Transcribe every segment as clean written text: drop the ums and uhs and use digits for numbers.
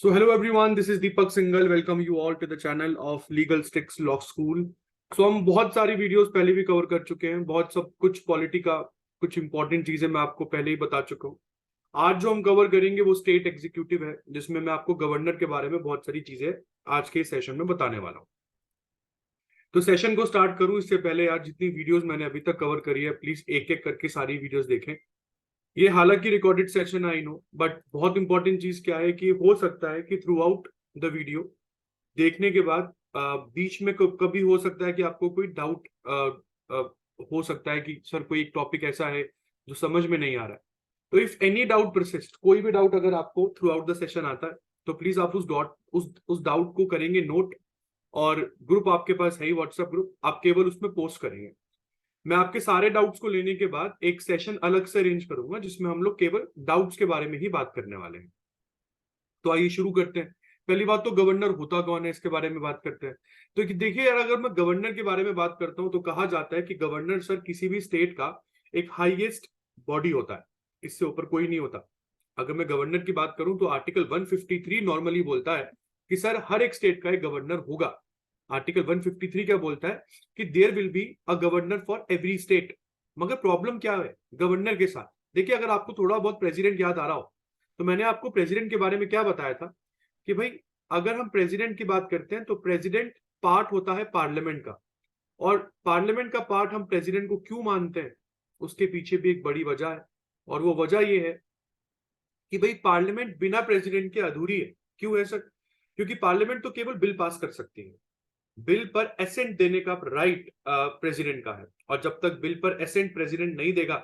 So hello everyone, this is Deepak Singhal. Welcome you all to the channel of Legal Sticks Law School. So हम बहुत सारी videos पहले भी cover कर चुके हैं, बहुत सब कुछ पॉलिटी का कुछ इंपॉर्टेंट चीजें मैं आपको पहले ही बता चुका हूँ। आज जो हम कवर करेंगे वो स्टेट एग्जीक्यूटिव है, जिसमें मैं आपको गवर्नर के बारे में बहुत सारी चीजें आज के सेशन में बताने वाला हूँ। तो सेशन को स्टार्ट करूं इससे पहले यार जितनी वीडियोस मैंने अभी तक कवर करी है प्लीज एक एक करके सारी वीडियोस देखें। ये हालांकि recorded session I know, but बहुत इंपॉर्टेंट चीज क्या है कि हो सकता है कि थ्रू आउट द वीडियो देखने के बाद बीच में कभी हो सकता है कि आपको कोई डाउट हो सकता है कि सर कोई एक टॉपिक ऐसा है जो समझ में नहीं आ रहा है। तो इफ एनी डाउट परसिस्ट, कोई भी डाउट अगर आपको थ्रू आउट द सेशन आता है तो प्लीज आप उस डाउट को करेंगे नोट, और ग्रुप आपके पास है ही, व्हाट्सएप ग्रुप, आप केवल उसमें पोस्ट करेंगे। मैं आपके सारे डाउट्स को लेने के बाद एक सेशन अलग से अरेंज करूंगा जिसमें हम लोग केवल डाउट्स के बारे में ही बात करने वाले हैं। तो आइए शुरू करते हैं। पहली बात तो गवर्नर होता कौन है, इसके बारे में बात करते हैं। तो देखिए यार, अगर मैं गवर्नर के बारे में बात करता हूं तो कहा जाता है कि गवर्नर सर किसी भी स्टेट का एक हाईएस्ट बॉडी होता है, इससे ऊपर कोई नहीं होता। अगर मैं गवर्नर की बात करूं तो आर्टिकल 153 नॉर्मली बोलता है कि सर हर एक स्टेट का एक गवर्नर होगा। आर्टिकल 153 क्या बोलता है कि there will be a governor for every state. मगर प्रॉब्लम क्या है गवर्नर के साथ? देखिए, अगर आपको थोड़ा बहुत प्रेसिडेंट याद आ रहा हो तो मैंने आपको प्रेसिडेंट के बारे में क्या बताया था कि भाई अगर हम प्रेसिडेंट की बात करते हैं तो प्रेसिडेंट पार्ट होता है पार्लियामेंट का, और पार्लियामेंट का पार्ट हम प्रेसिडेंट को क्यों मानते हैं उसके पीछे भी एक बड़ी वजह है, और वो वजह ये है कि भाई पार्लियामेंट बिना प्रेसिडेंट के अधूरी है। क्यों है सर? क्योंकि पार्लियामेंट तो केवल बिल पास कर सकती है, बिल पर एसेंट देने का राइट प्रेसिडेंट का है, और जब तक बिल पर एसेंट प्रेसिडेंट नहीं देगा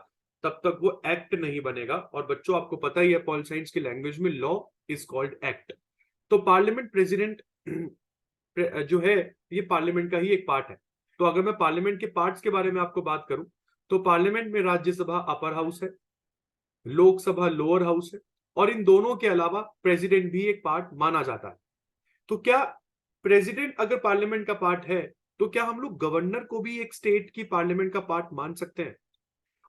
तब तक वो एक्ट नहीं बनेगा। और बच्चों आपको पता ही है पॉल साइंस की लैंग्वेज में लॉ इज कॉल्ड एक्ट। तो पार्लियामेंट प्रेसिडेंट जो है ये पार्लियामेंट का ही एक पार्ट है। तो अगर मैं पार्लियामेंट के पार्ट्स के बारे में आपको बात करूं तो पार्लियामेंट में राज्यसभा अपर हाउस है, लोकसभा लोअर हाउस है, और इन दोनों के अलावा प्रेसिडेंट भी एक पार्ट माना जाता है। तो क्या प्रेसिडेंट अगर पार्लियामेंट का पार्ट है तो क्या हम लोग गवर्नर को भी एक स्टेट की पार्लियामेंट का पार्ट मान सकते हैं?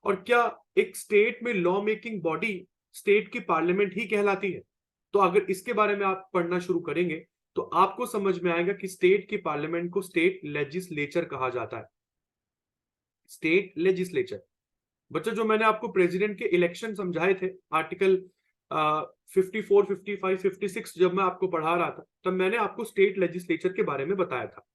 और क्या एक स्टेट में लॉ मेकिंग बॉडी स्टेट की पार्लियामेंट ही कहलाती है? तो अगर इसके बारे में आप पढ़ना शुरू करेंगे तो आपको समझ में आएगा कि स्टेट की पार्लियामेंट को स्टेट लेजिस्लेचर कहा जाता है। State legislature. बच्चों, जो मैंने आपको प्रेसिडेंट के इलेक्शन समझाए थे आर्टिकल 54, 55, 56 जब मैं आपको पढ़ा रहा था तब मैंने आपको स्टेट लेजिस्लेचर के बारे में बताया था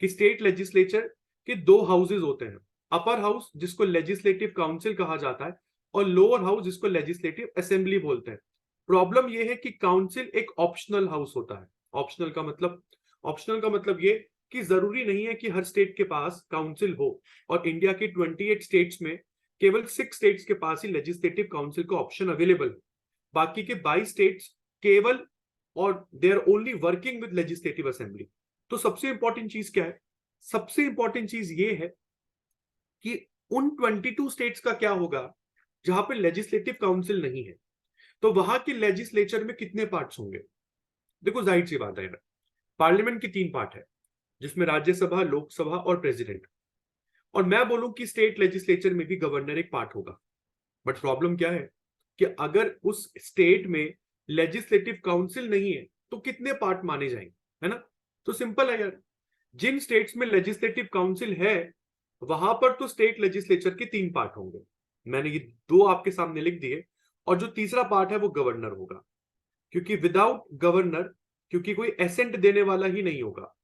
कि स्टेट लेजिस्लेचर के दो हाउसेज होते हैं, अपर हाउस जिसको लेजिस्लेटिव काउंसिल कहा जाता है और लोअर हाउस जिसको लेजिस्लेटिव असेंबली बोलते हैं। प्रॉब्लम यह है कि काउंसिल एक ऑप्शनल हाउस होता है। ऑप्शनल का मतलब ये कि जरूरी नहीं है कि हर स्टेट के पास काउंसिल हो, और इंडिया की 28 स्टेट्स में केवल 6 स्टेट्स के पास ही लेजिस्लेटिव काउंसिल का ऑप्शन अवेलेबल है। बाकी के 22 स्टेट्स केवल और they are only working with legislative assembly. तो सबसे इंपॉर्टेंट चीज क्या है? सबसे इंपॉर्टेंट चीज ये है कि उन 22 स्टेट्स का क्या होगा जहां पे लेजिस्लेटिव काउंसिल नहीं है, तो वहां के लेजिस्लेचर में कितने पार्ट्स होंगे? देखो, जाहिर सी बात है, पार्लियामेंट के 3 पार्ट है जिसमें राज्यसभा, लोकसभा और प्रेसिडेंट। और मैं बोलूं कि स्टेट लेजिस्लेचर में भी गवर्नर एक पार्ट होगा। बट प्रॉब्लम क्या है कि अगर उस स्टेट में लेजिस्लेटिव काउंसिल नहीं है तो कितने पार्ट माने जाएंगे, है ना? तो सिंपल है यार, जिन स्टेट्स में लेजिस्लेटिव काउंसिल है वहां पर तो स्टेट लेजिस्लेचर के 3 पार्ट होंगे। मैंने ये 2 आपके सामने लिख दिए, और जो तीसरा पार्ट है वो गवर्नर होगा, क्योंकि विदाउट गवर्नर, क्योंकि कोई एसेंट देने वाला ही नहीं होगा,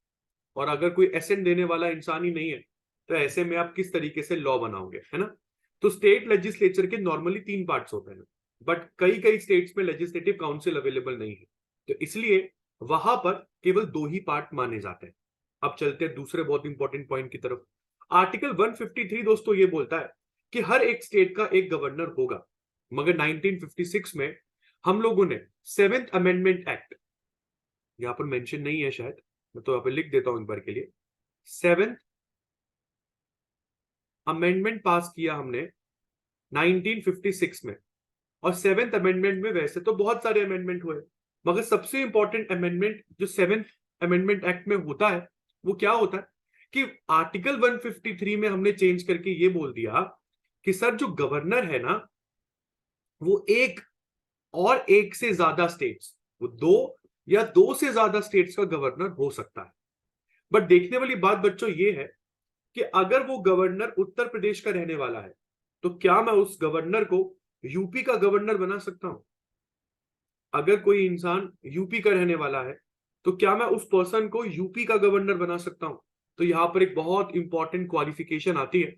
और अगर कोई एसेंट देने वाला इंसान ही नहीं है तो ऐसे में आप किस तरीके से लॉ बनाओगे, है ना? तो स्टेट लेजिस्लेचर के नॉर्मली 3 पार्ट्स होते हैं, बट कई स्टेट्स में लेजिस्लेटिव काउंसिल अवेलेबल नहीं है, तो इसलिए वहां पर केवल 2 ही पार्ट माने जाते हैं। अब चलते हैं दूसरे बहुत इंपॉर्टेंट पॉइंट की तरफ। आर्टिकल 153 दोस्तों ये बोलता है कि हर एक स्टेट का एक गवर्नर होगा, मगर 1956 में हम लोगों ने 7th अमेंडमेंट एक्ट, यहां पर मेंशन नहीं है शायद, मैं तो यहां पर लिख देता हूं एक बार के लिए, 7th अमेंडमेंट पास किया हमने 1956 में। और 7th अमेंडमेंट में वैसे तो बहुत सारे अमेंडमेंट हुए, मगर सबसे इंपॉर्टेंट अमेंडमेंट जो 7th अमेंडमेंट एक्ट में होता है वो क्या होता है कि आर्टिकल 153 में हमने चेंज करके ये बोल दिया कि सर जो गवर्नर है ना वो एक और एक से ज्यादा स्टेट्स, वो 2 या 2 से ज्यादा स्टेट्स का गवर्नर हो सकता है। बट देखने वाली बात बच्चों ये है कि अगर वो गवर्नर उत्तर प्रदेश का रहने वाला है तो क्या मैं उस गवर्नर को यूपी का गवर्नर बना सकता हूं? अगर कोई इंसान यूपी का रहने वाला है तो क्या मैं उस पर्सन को यूपी का गवर्नर बना सकता हूं? तो यहां पर एक बहुत इंपॉर्टेंट क्वालिफिकेशन आती है।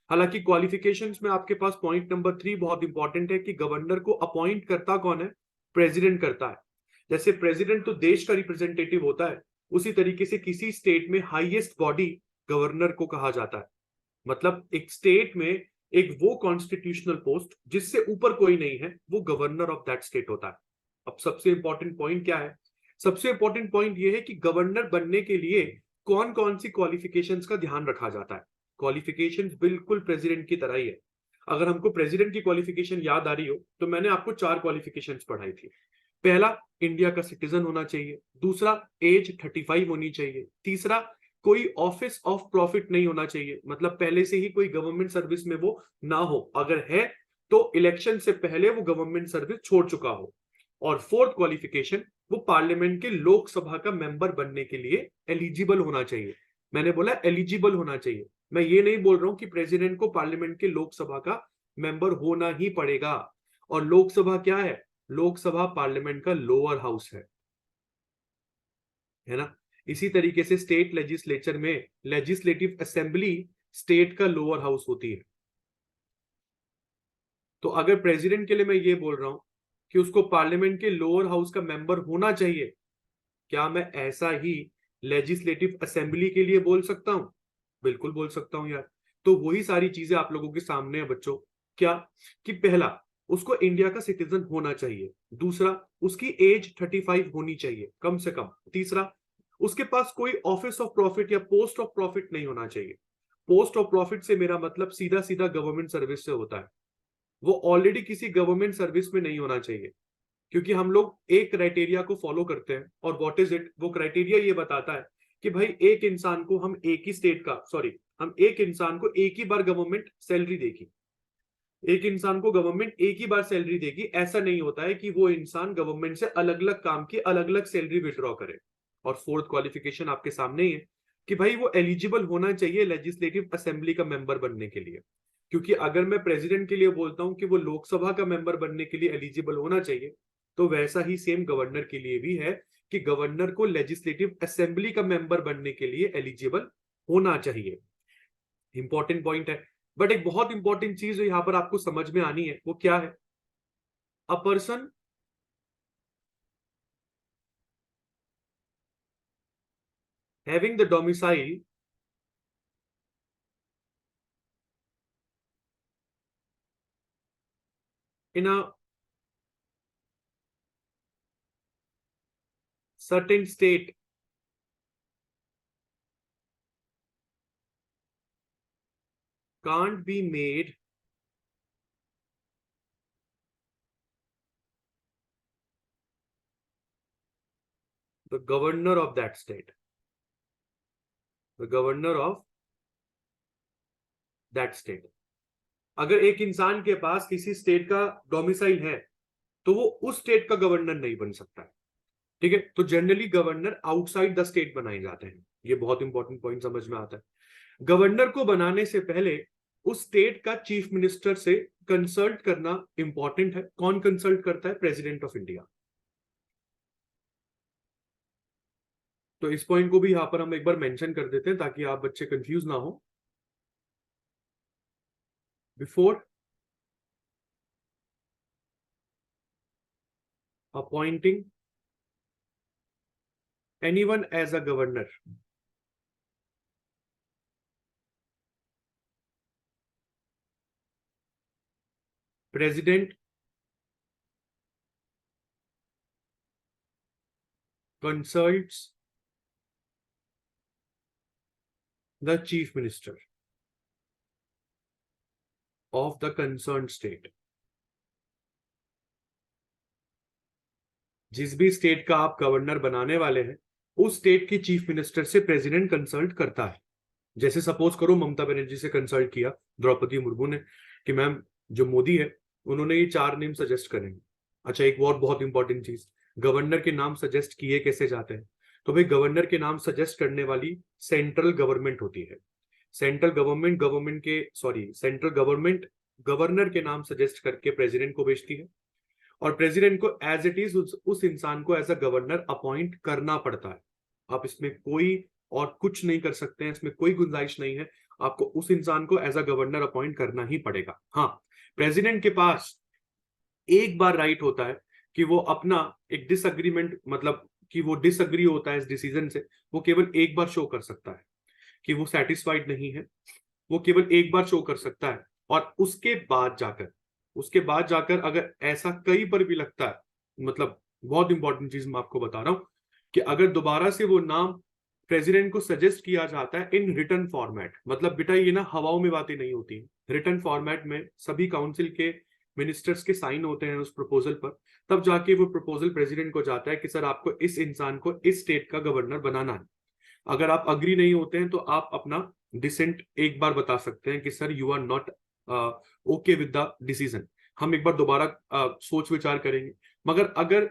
हालांकि क्वालिफिकेशंस में आपके पास पॉइंट नंबर 3 बहुत इंपॉर्टेंट है कि गवर्नर को अपॉइंट करता कौन है? प्रेसिडेंट करता है। जैसे प्रेसिडेंट तो देश का रिप्रेजेंटेटिव होता है, उसी तरीके से किसी स्टेट में हाईएस्ट बॉडी गवर्नर को कहा जाता है। मतलब एक स्टेट में एक वो कॉन्स्टिट्यूशनल पोस्ट जिससे ऊपर कोई नहीं है, वो गवर्नर ऑफ दैट स्टेट होता है। अब सबसे इंपॉर्टेंट पॉइंट क्या है? सबसे इंपॉर्टेंट पॉइंट ये है कि गवर्नर बनने के लिए कौन कौन सी क्वालिफिकेशंस का ध्यान रखा जाता है। क्वालिफिकेशंस बिल्कुल प्रेसिडेंट की तरह ही है। अगर हमको प्रेसिडेंट की क्वालिफिकेशन याद आ रही हो तो मैंने आपको 4 क्वालिफिकेशंस पढ़ाई थी। पहला, इंडिया का सिटीजन होना चाहिए। दूसरा, एज 35 होनी चाहिए। तीसरा, कोई ऑफिस ऑफ प्रॉफिट नहीं होना चाहिए, मतलब पहले से ही कोई गवर्नमेंट सर्विस में वो ना हो, अगर है तो इलेक्शन से पहले वो गवर्नमेंट सर्विस छोड़ चुका हो। और फोर्थ क्वालिफिकेशन, वो पार्लियामेंट के लोकसभा का मेंबर बनने के लिए एलिजिबल होना चाहिए। मैंने बोला एलिजिबल होना चाहिए, मैं ये नहीं बोल रहा हूं कि प्रेसिडेंट को पार्लियामेंट के लोकसभा का मेंबर होना ही पड़ेगा। और लोकसभा क्या है? लोकसभा पार्लियामेंट का लोअर हाउस है ना। इसी तरीके से स्टेट लेजिस्लेचर में लेजिस्लेटिव असेंबली स्टेट का लोअर हाउस होती है। तो अगर प्रेसिडेंट के लिए मैं ये बोल रहा हूं कि उसको पार्लियामेंट के लोअर हाउस का मेंबर होना चाहिए, क्या मैं ऐसा ही लेजिस्लेटिव असेंबली के लिए बोल सकता हूं? बिल्कुल बोल सकता हूं यार। तो वही सारी चीजें आप लोगों के सामने है बच्चों। क्या? कि पहला, उसको इंडिया का सिटीजन होना चाहिए। दूसरा, उसकी एज 35 होनी चाहिए कम से कम। तीसरा, उसके पास कोई ऑफिस ऑफ प्रॉफिट या पोस्ट ऑफ प्रॉफिट नहीं होना चाहिए। पोस्ट ऑफ प्रॉफिट से मेरा मतलब सीधा सीधा गवर्नमेंट सर्विस से होता है। वो ऑलरेडी किसी गवर्नमेंट सर्विस में नहीं होना चाहिए, क्योंकि हम लोग एक क्राइटेरिया को फॉलो करते हैं। और व्हाट इज इट? वो क्राइटेरिया ये बताता है कि भाई एक इंसान को हम एक ही स्टेट का हम एक इंसान को एक ही बार गवर्नमेंट सैलरी देगी। एक इंसान को गवर्नमेंट एक ही बार सैलरी देगी, ऐसा नहीं होता है कि वो इंसान गवर्नमेंट से अलग अलग काम की अलग अलग सैलरी विड्रॉ करे। और फोर्थ क्वालिफिकेशन आपके सामने ही है कि भाई वो एलिजिबल होना चाहिए लेजिस्लेटिव असेंबली का मेंबर बनने के लिए। क्योंकि अगर मैं प्रेसिडेंट के लिए बोलता हूं कि वो लोकसभा का मेंबर बनने के लिए एलिजिबल होना चाहिए, तो वैसा ही सेम गवर्नर के लिए भी है कि गवर्नर को लेजिस्लेटिव असेंबली का मेंबर बनने के लिए एलिजिबल होना चाहिए। इंपॉर्टेंट पॉइंट है। बट एक बहुत इंपॉर्टेंट चीज जो यहां पर आपको समझ में आनी है वो क्या है? A person having the domicile in a certain state can't be made the governor of that state, the governor of that state। अगर एक इंसान के पास किसी स्टेट का डोमिसाइल है तो वो उस स्टेट का गवर्नर नहीं बन सकता है। ठीक है, तो generally governor outside the state बनाए जाते हैं। ये बहुत इंपॉर्टेंट पॉइंट समझ में आता है। गवर्नर को बनाने से पहले उस स्टेट का चीफ मिनिस्टर से कंसल्ट करना इंपॉर्टेंट है। कौन कंसल्ट करता है? President of India. तो इस पॉइंट को भी यहां पर हम एक बार मेंशन कर देते हैं ताकि आप बच्चे कंफ्यूज ना हो। Before appointing anyone as a governor, president consults the chief minister of the concern state. जिस भी स्टेट का आप गवर्नर बनाने वाले हैं उस स्टेट के चीफ मिनिस्टर से प्रेसिडेंट कंसल्ट करता है। जैसे सपोज करो ममता बनर्जी से कंसल्ट किया द्रौपदी मुर्मू ने कि मैम जो मोदी है उन्होंने ये 4 नेम सजेस्ट करेंगे। अच्छा, एक और बहुत इंपॉर्टेंट चीज, गवर्नर के नाम सजेस्ट किए कैसे जाते हैं? तो भाई गवर्नर के नाम सजेस्ट करने वाली सेंट्रल गवर्नमेंट होती है। सेंट्रल गवर्नमेंट गवर्नर के नाम सजेस्ट करके प्रेसिडेंट को भेजती है, और प्रेसिडेंट को एज इट इज उस इंसान को एज अ गवर्नर अपॉइंट करना पड़ता है। आप इसमें कोई और कुछ नहीं कर सकते हैं, इसमें कोई गुंजाइश नहीं है, आपको उस इंसान को एज अ गवर्नर अपॉइंट करना ही पड़ेगा। हाँ, प्रेसिडेंट के पास एक बार राइट होता है कि वो अपना एक डिसएग्रीमेंट, मतलब कि वो डिसएग्री होता है इस डिसीजन से, वो केवल एक बार शो कर सकता है कि वो सेटिस्फाइड नहीं है, वो केवल एक बार शो कर सकता है। और उसके बाद जाकर अगर ऐसा कई बार भी लगता है, मतलब बहुत इंपॉर्टेंट चीज मैं आपको बता रहा हूं कि अगर दोबारा से वो नाम प्रेसिडेंट को सजेस्ट किया जाता है इन रिटर्न फॉर्मेट, मतलब बेटा ये ना हवाओं में बातें नहीं होती, रिटर्न फॉर्मेट में सभी काउंसिल के मिनिस्टर्स के साइन होते हैं उस प्रपोजल पर, तब जाके वो प्रपोजल प्रेसिडेंट को जाता है कि सर आपको इस इंसान को इस स्टेट का गवर्नर बनाना है। अगर आप अग्री नहीं होते हैं तो आप अपना डिसेंट एक बार बता सकते हैं कि sir you are not okay with the decision, हम एक बार दोबारा सोच विचार करेंगे। मगर अगर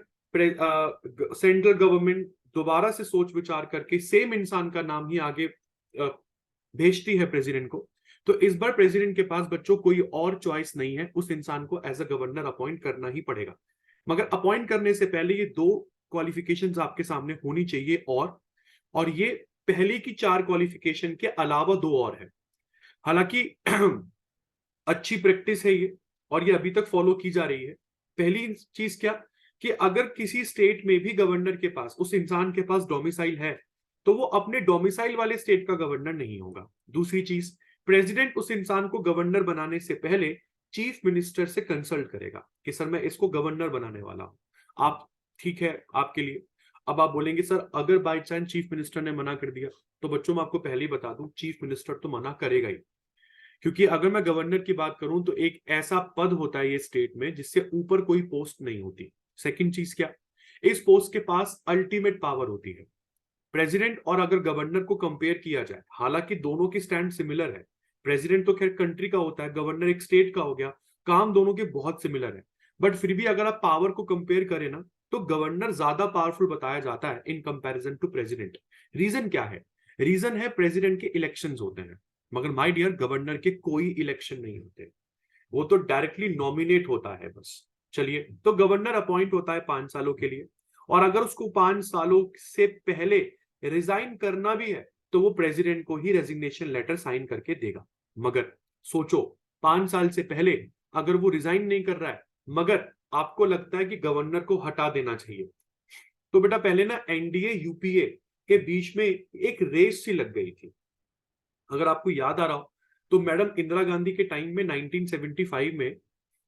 सेंट्रल गवर्नमेंट दोबारा से सोच विचार करके सेम इंसान का नाम ही आगे भेजती है प्रेसिडेंट को, तो इस बार प्रेसिडेंट के पास बच्चों कोई और चॉइस नहीं है, उस इंसान को एज अ गवर्नर अपॉइंट करना ही पड़ेगा। मगर अपॉइंट करने से पहले ये दो क्वालिफिकेशंस आपके सामने होनी चाहिए, और ये पहले की 4 क्वालिफिकेशन के अलावा 2 और है। हालांकि अच्छी प्रैक्टिस है ये, और ये अभी तक फॉलो की जा रही है। पहली चीज क्या, कि अगर किसी स्टेट में भी गवर्नर के पास, उस इंसान के पास डोमिसाइल है, तो वो अपने डोमिसाइल वाले स्टेट का गवर्नर नहीं होगा। दूसरी चीज, प्रेसिडेंट उस इंसान को गवर्नर बनाने से पहले चीफ मिनिस्टर से कंसल्ट करेगा कि सर मैं इसको गवर्नर बनाने वाला हूं, आप ठीक है आपके लिए। अब आप बोलेंगे सर अगर बाय चांस चीफ मिनिस्टर ने मना कर दिया, तो बच्चों मैं आपको पहले ही बता दूं चीफ मिनिस्टर तो मना करेगा ही, क्योंकि अगर मैं गवर्नर की बात करूं तो एक ऐसा पद होता है ये स्टेट में जिससे ऊपर कोई पोस्ट नहीं होती। सेकंड चीज क्या, इस पोस्ट के पास अल्टीमेट पावर होती है। प्रेसिडेंट और अगर गवर्नर को कंपेयर किया जाए, हालांकि दोनों के स्टैंड सिमिलर है, प्रेसिडेंट तो खैर कंट्री का होता है, गवर्नर एक स्टेट का हो गया, काम दोनों के बहुत सिमिलर है, बट फिर भी अगर आप पावर को कंपेयर करें ना, तो गवर्नर ज्यादा पावरफुल बताया जाता है in comparison to president. Reason क्या है? रीजन है प्रेसिडेंट के इलेक्शंस होते हैं, मगर माय डियर गवर्नर के कोई इलेक्शन नहीं होते, वो तो डायरेक्टली नॉमिनेट होता है बस। चलिए, तो गवर्नर अपॉइंट होता है 5 सालों के लिए, और अगर उसको 5 सालों से पहले रिजाइन करना भी है तो वो प्रेसिडेंट को ही रेजिग्नेशन लेटर साइन करके देगा। मगर सोचो, 5 साल से पहले अगर वो रिजाइन नहीं कर रहा है, मगर आपको लगता है कि गवर्नर को हटा देना चाहिए, तो बेटा पहले ना एनडीए यूपीए के बीच में एक रेस सी लग गई थी। अगर आपको याद आ रहा हो तो मैडम इंदिरा गांधी के टाइम में 1975 में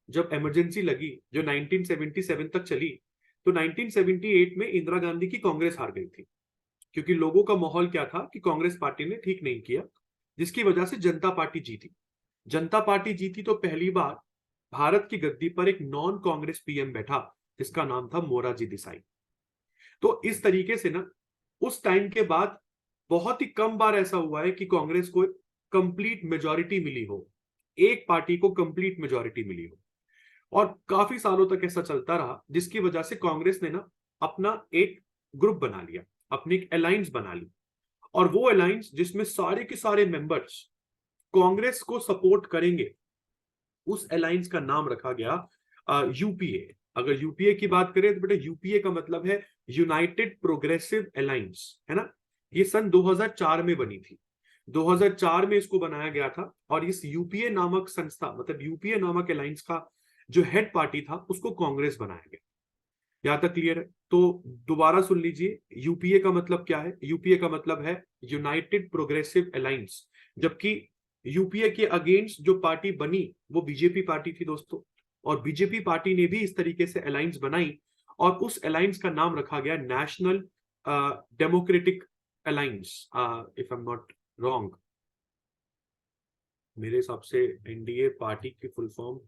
जब इमरजेंसी लगी, जो 1977 तक चली, तो 1978 में इंदिरा गांधी की कांग्रेस हार गई थी, क्योंकि लोगों का माहौल क्या था कि कांग्रेस पार्टी ने ठीक नहीं किया, जिसकी वजह से जनता पार्टी जीती। जनता पार्टी जीती तो पहली बार भारत की गद्दी पर एक नॉन कांग्रेस पीएम बैठा, जिसका नाम था मोरारजी देसाई। तो इस तरीके से ना उस टाइम के बाद बहुत ही कम बार ऐसा हुआ है कि कांग्रेस को कंप्लीट मेजॉरिटी मिली हो, एक पार्टी को कंप्लीट मेजॉरिटी मिली हो, और काफी सालों तक ऐसा चलता रहा, जिसकी वजह से कांग्रेस ने ना अपना एक ग्रुप बना लिया, अपनी एक अलायंस बना ली, और वो अलायंस जिसमें सारे के सारे मेंबर्स कांग्रेस को सपोर्ट करेंगे, उस अलायंस का नाम रखा गया यूपीए। अगर यूपीए की बात करें तो बेटा यूपीए का मतलब है यूनाइटेड प्रोग्रेसिव अलायंस, है ना। ये सन 2004 में बनी थी, 2004 में इसको बनाया गया था, और इस यूपीए नामक संस्था, मतलब यूपीए नामक अलायंस का जो हेड पार्टी था उसको कांग्रेस बनाया गया। यहां तक क्लियर है? तो दोबारा सुन लीजिए, यूपीए का मतलब क्या है? यूपीए का मतलब है यूनाइटेड प्रोग्रेसिव अलायंस, जबकि यूपीए के अगेंस्ट जो पार्टी बनी वो बीजेपी पार्टी थी दोस्तों, और बीजेपी पार्टी ने भी इस तरीके से अलायंस बनाई, और उस अलायंस का नाम रखा गया national democratic alliance, if I am not wrong. मेरे हिसाब से एनडीए पार्टी की full form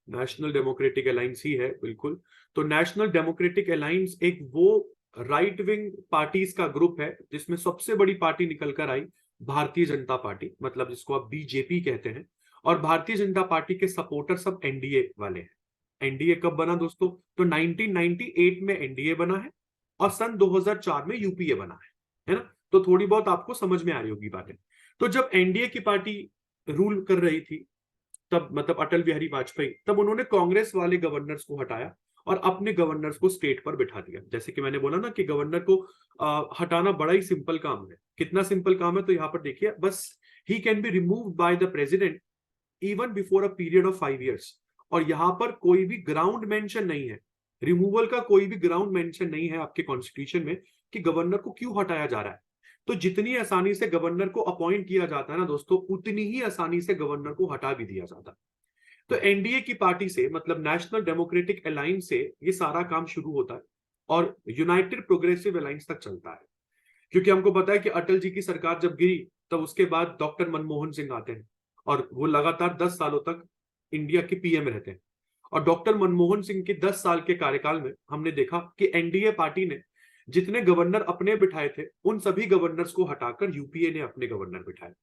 national democratic alliance ही है, बिल्कुल। तो नेशनल डेमोक्रेटिक अलायंस एक वो राइट विंग पार्टीज का ग्रुप है जिसमें सबसे बड़ी पार्टी निकल कर आई भारतीय जनता पार्टी, मतलब जिसको आप बीजेपी कहते हैं, और भारतीय जनता पार्टी के सपोर्टर सब एनडीए वाले हैं। एनडीए कब बना दोस्तों? तो 1998 में एनडीए बना है और सन 2004 में यूपीए बना है ना? तो थोड़ी बहुत आपको समझ में आ रही होगी बातें। तो जब एनडीए की पार्टी रूल कर रही थी, तब मतलब अटल बिहारी वाजपेयी, तब उन्होंने कांग्रेस वाले गवर्नर्स को हटाया और अपने गवर्नर्स को स्टेट पर बिठा दिया। जैसे कि मैंने बोला ना कि गवर्नर को हटाना बड़ा ही सिंपल काम है। कितना सिंपल काम है? तो यहाँ पर देखिए, बस he can be removed by the president even before a period of 5 years। और यहाँ पर कोई भी ग्राउंड मेंशन नहीं है, रिमूवल का कोई भी ग्राउंड मेंशन नहीं है आपके कॉन्स्टिट्यूशन में कि गवर्नर को क्यों हटाया जा रहा है। तो जितनी आसानी से गवर्नर को अपॉइंट किया जाता है ना दोस्तों, उतनी ही आसानी से गवर्नर को हटा भी दिया जाता है। तो एनडीए की पार्टी से, मतलब नेशनल डेमोक्रेटिक अलायंस से, ये सारा काम शुरू होता है और यूनाइटेड प्रोग्रेसिव अलायंस तक चलता है। क्योंकि हमको पता है कि अटल जी की सरकार जब गिरी, तब उसके बाद डॉक्टर मनमोहन सिंह आते हैं और वो लगातार 10 सालों तक इंडिया के पीएम रहते हैं। और डॉक्टर मनमोहन सिंह के 10 साल के कार्यकाल में हमने देखा कि एनडीए पार्टी ने जितने गवर्नर अपने बिठाए थे, उन सभी गवर्नर्स को हटाकर यूपीए ने अपने गवर्नर बिठाए।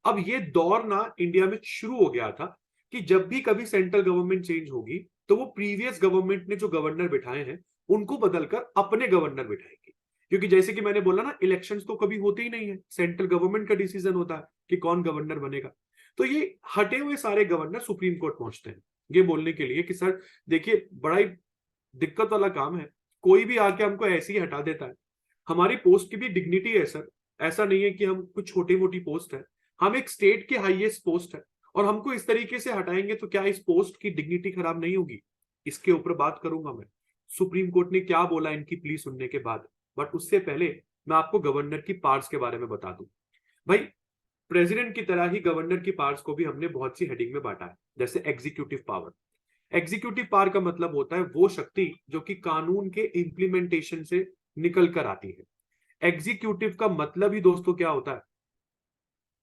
अब ये दौर ना इंडिया में शुरू हो गया था कि जब भी कभी सेंट्रल गवर्नमेंट चेंज होगी, तो वो प्रीवियस गवर्नमेंट ने जो गवर्नर बिठाए हैं उनको बदलकर अपने गवर्नर बिठाएगी। क्योंकि जैसे कि मैंने बोला ना, इलेक्शंस तो कभी होते ही नहीं है, सेंट्रल गवर्नमेंट का डिसीजन होता है कि कौन गवर्नर बनेगा। तो ये हटे हुए सारे गवर्नर सुप्रीम कोर्ट पहुंचते हैं ये बोलने के लिए कि सर देखिए, बड़ा ही दिक्कत वाला काम है, कोई भी आके हमको ऐसे ही हटा देता है। हमारी पोस्ट की भी डिग्निटी है सर, ऐसा नहीं है कि हम कुछ छोटी मोटी पोस्ट है, हम एक स्टेट की हाईएस्ट पोस्ट है और हमको इस तरीके से हटाएंगे तो क्या इस पोस्ट की डिग्निटी खराब नहीं होगी? इसके ऊपर बात करूंगा मैं, सुप्रीम कोर्ट ने क्या बोला इनकी प्ली सुनने के बाद। बट उससे पहले मैं आपको गवर्नर की पावर्स के बारे में बता दूं। भाई, प्रेसिडेंट की तरह ही गवर्नर की पावर्स को भी हमने बहुत सी हेडिंग में बांटा है। जैसे एग्जीक्यूटिव पावर, एग्जीक्यूटिव पावर का मतलब होता है वो शक्ति जो कि कानून के इंप्लीमेंटेशन से निकल कर आती है। एग्जीक्यूटिव का मतलब ही दोस्तों क्या होता है,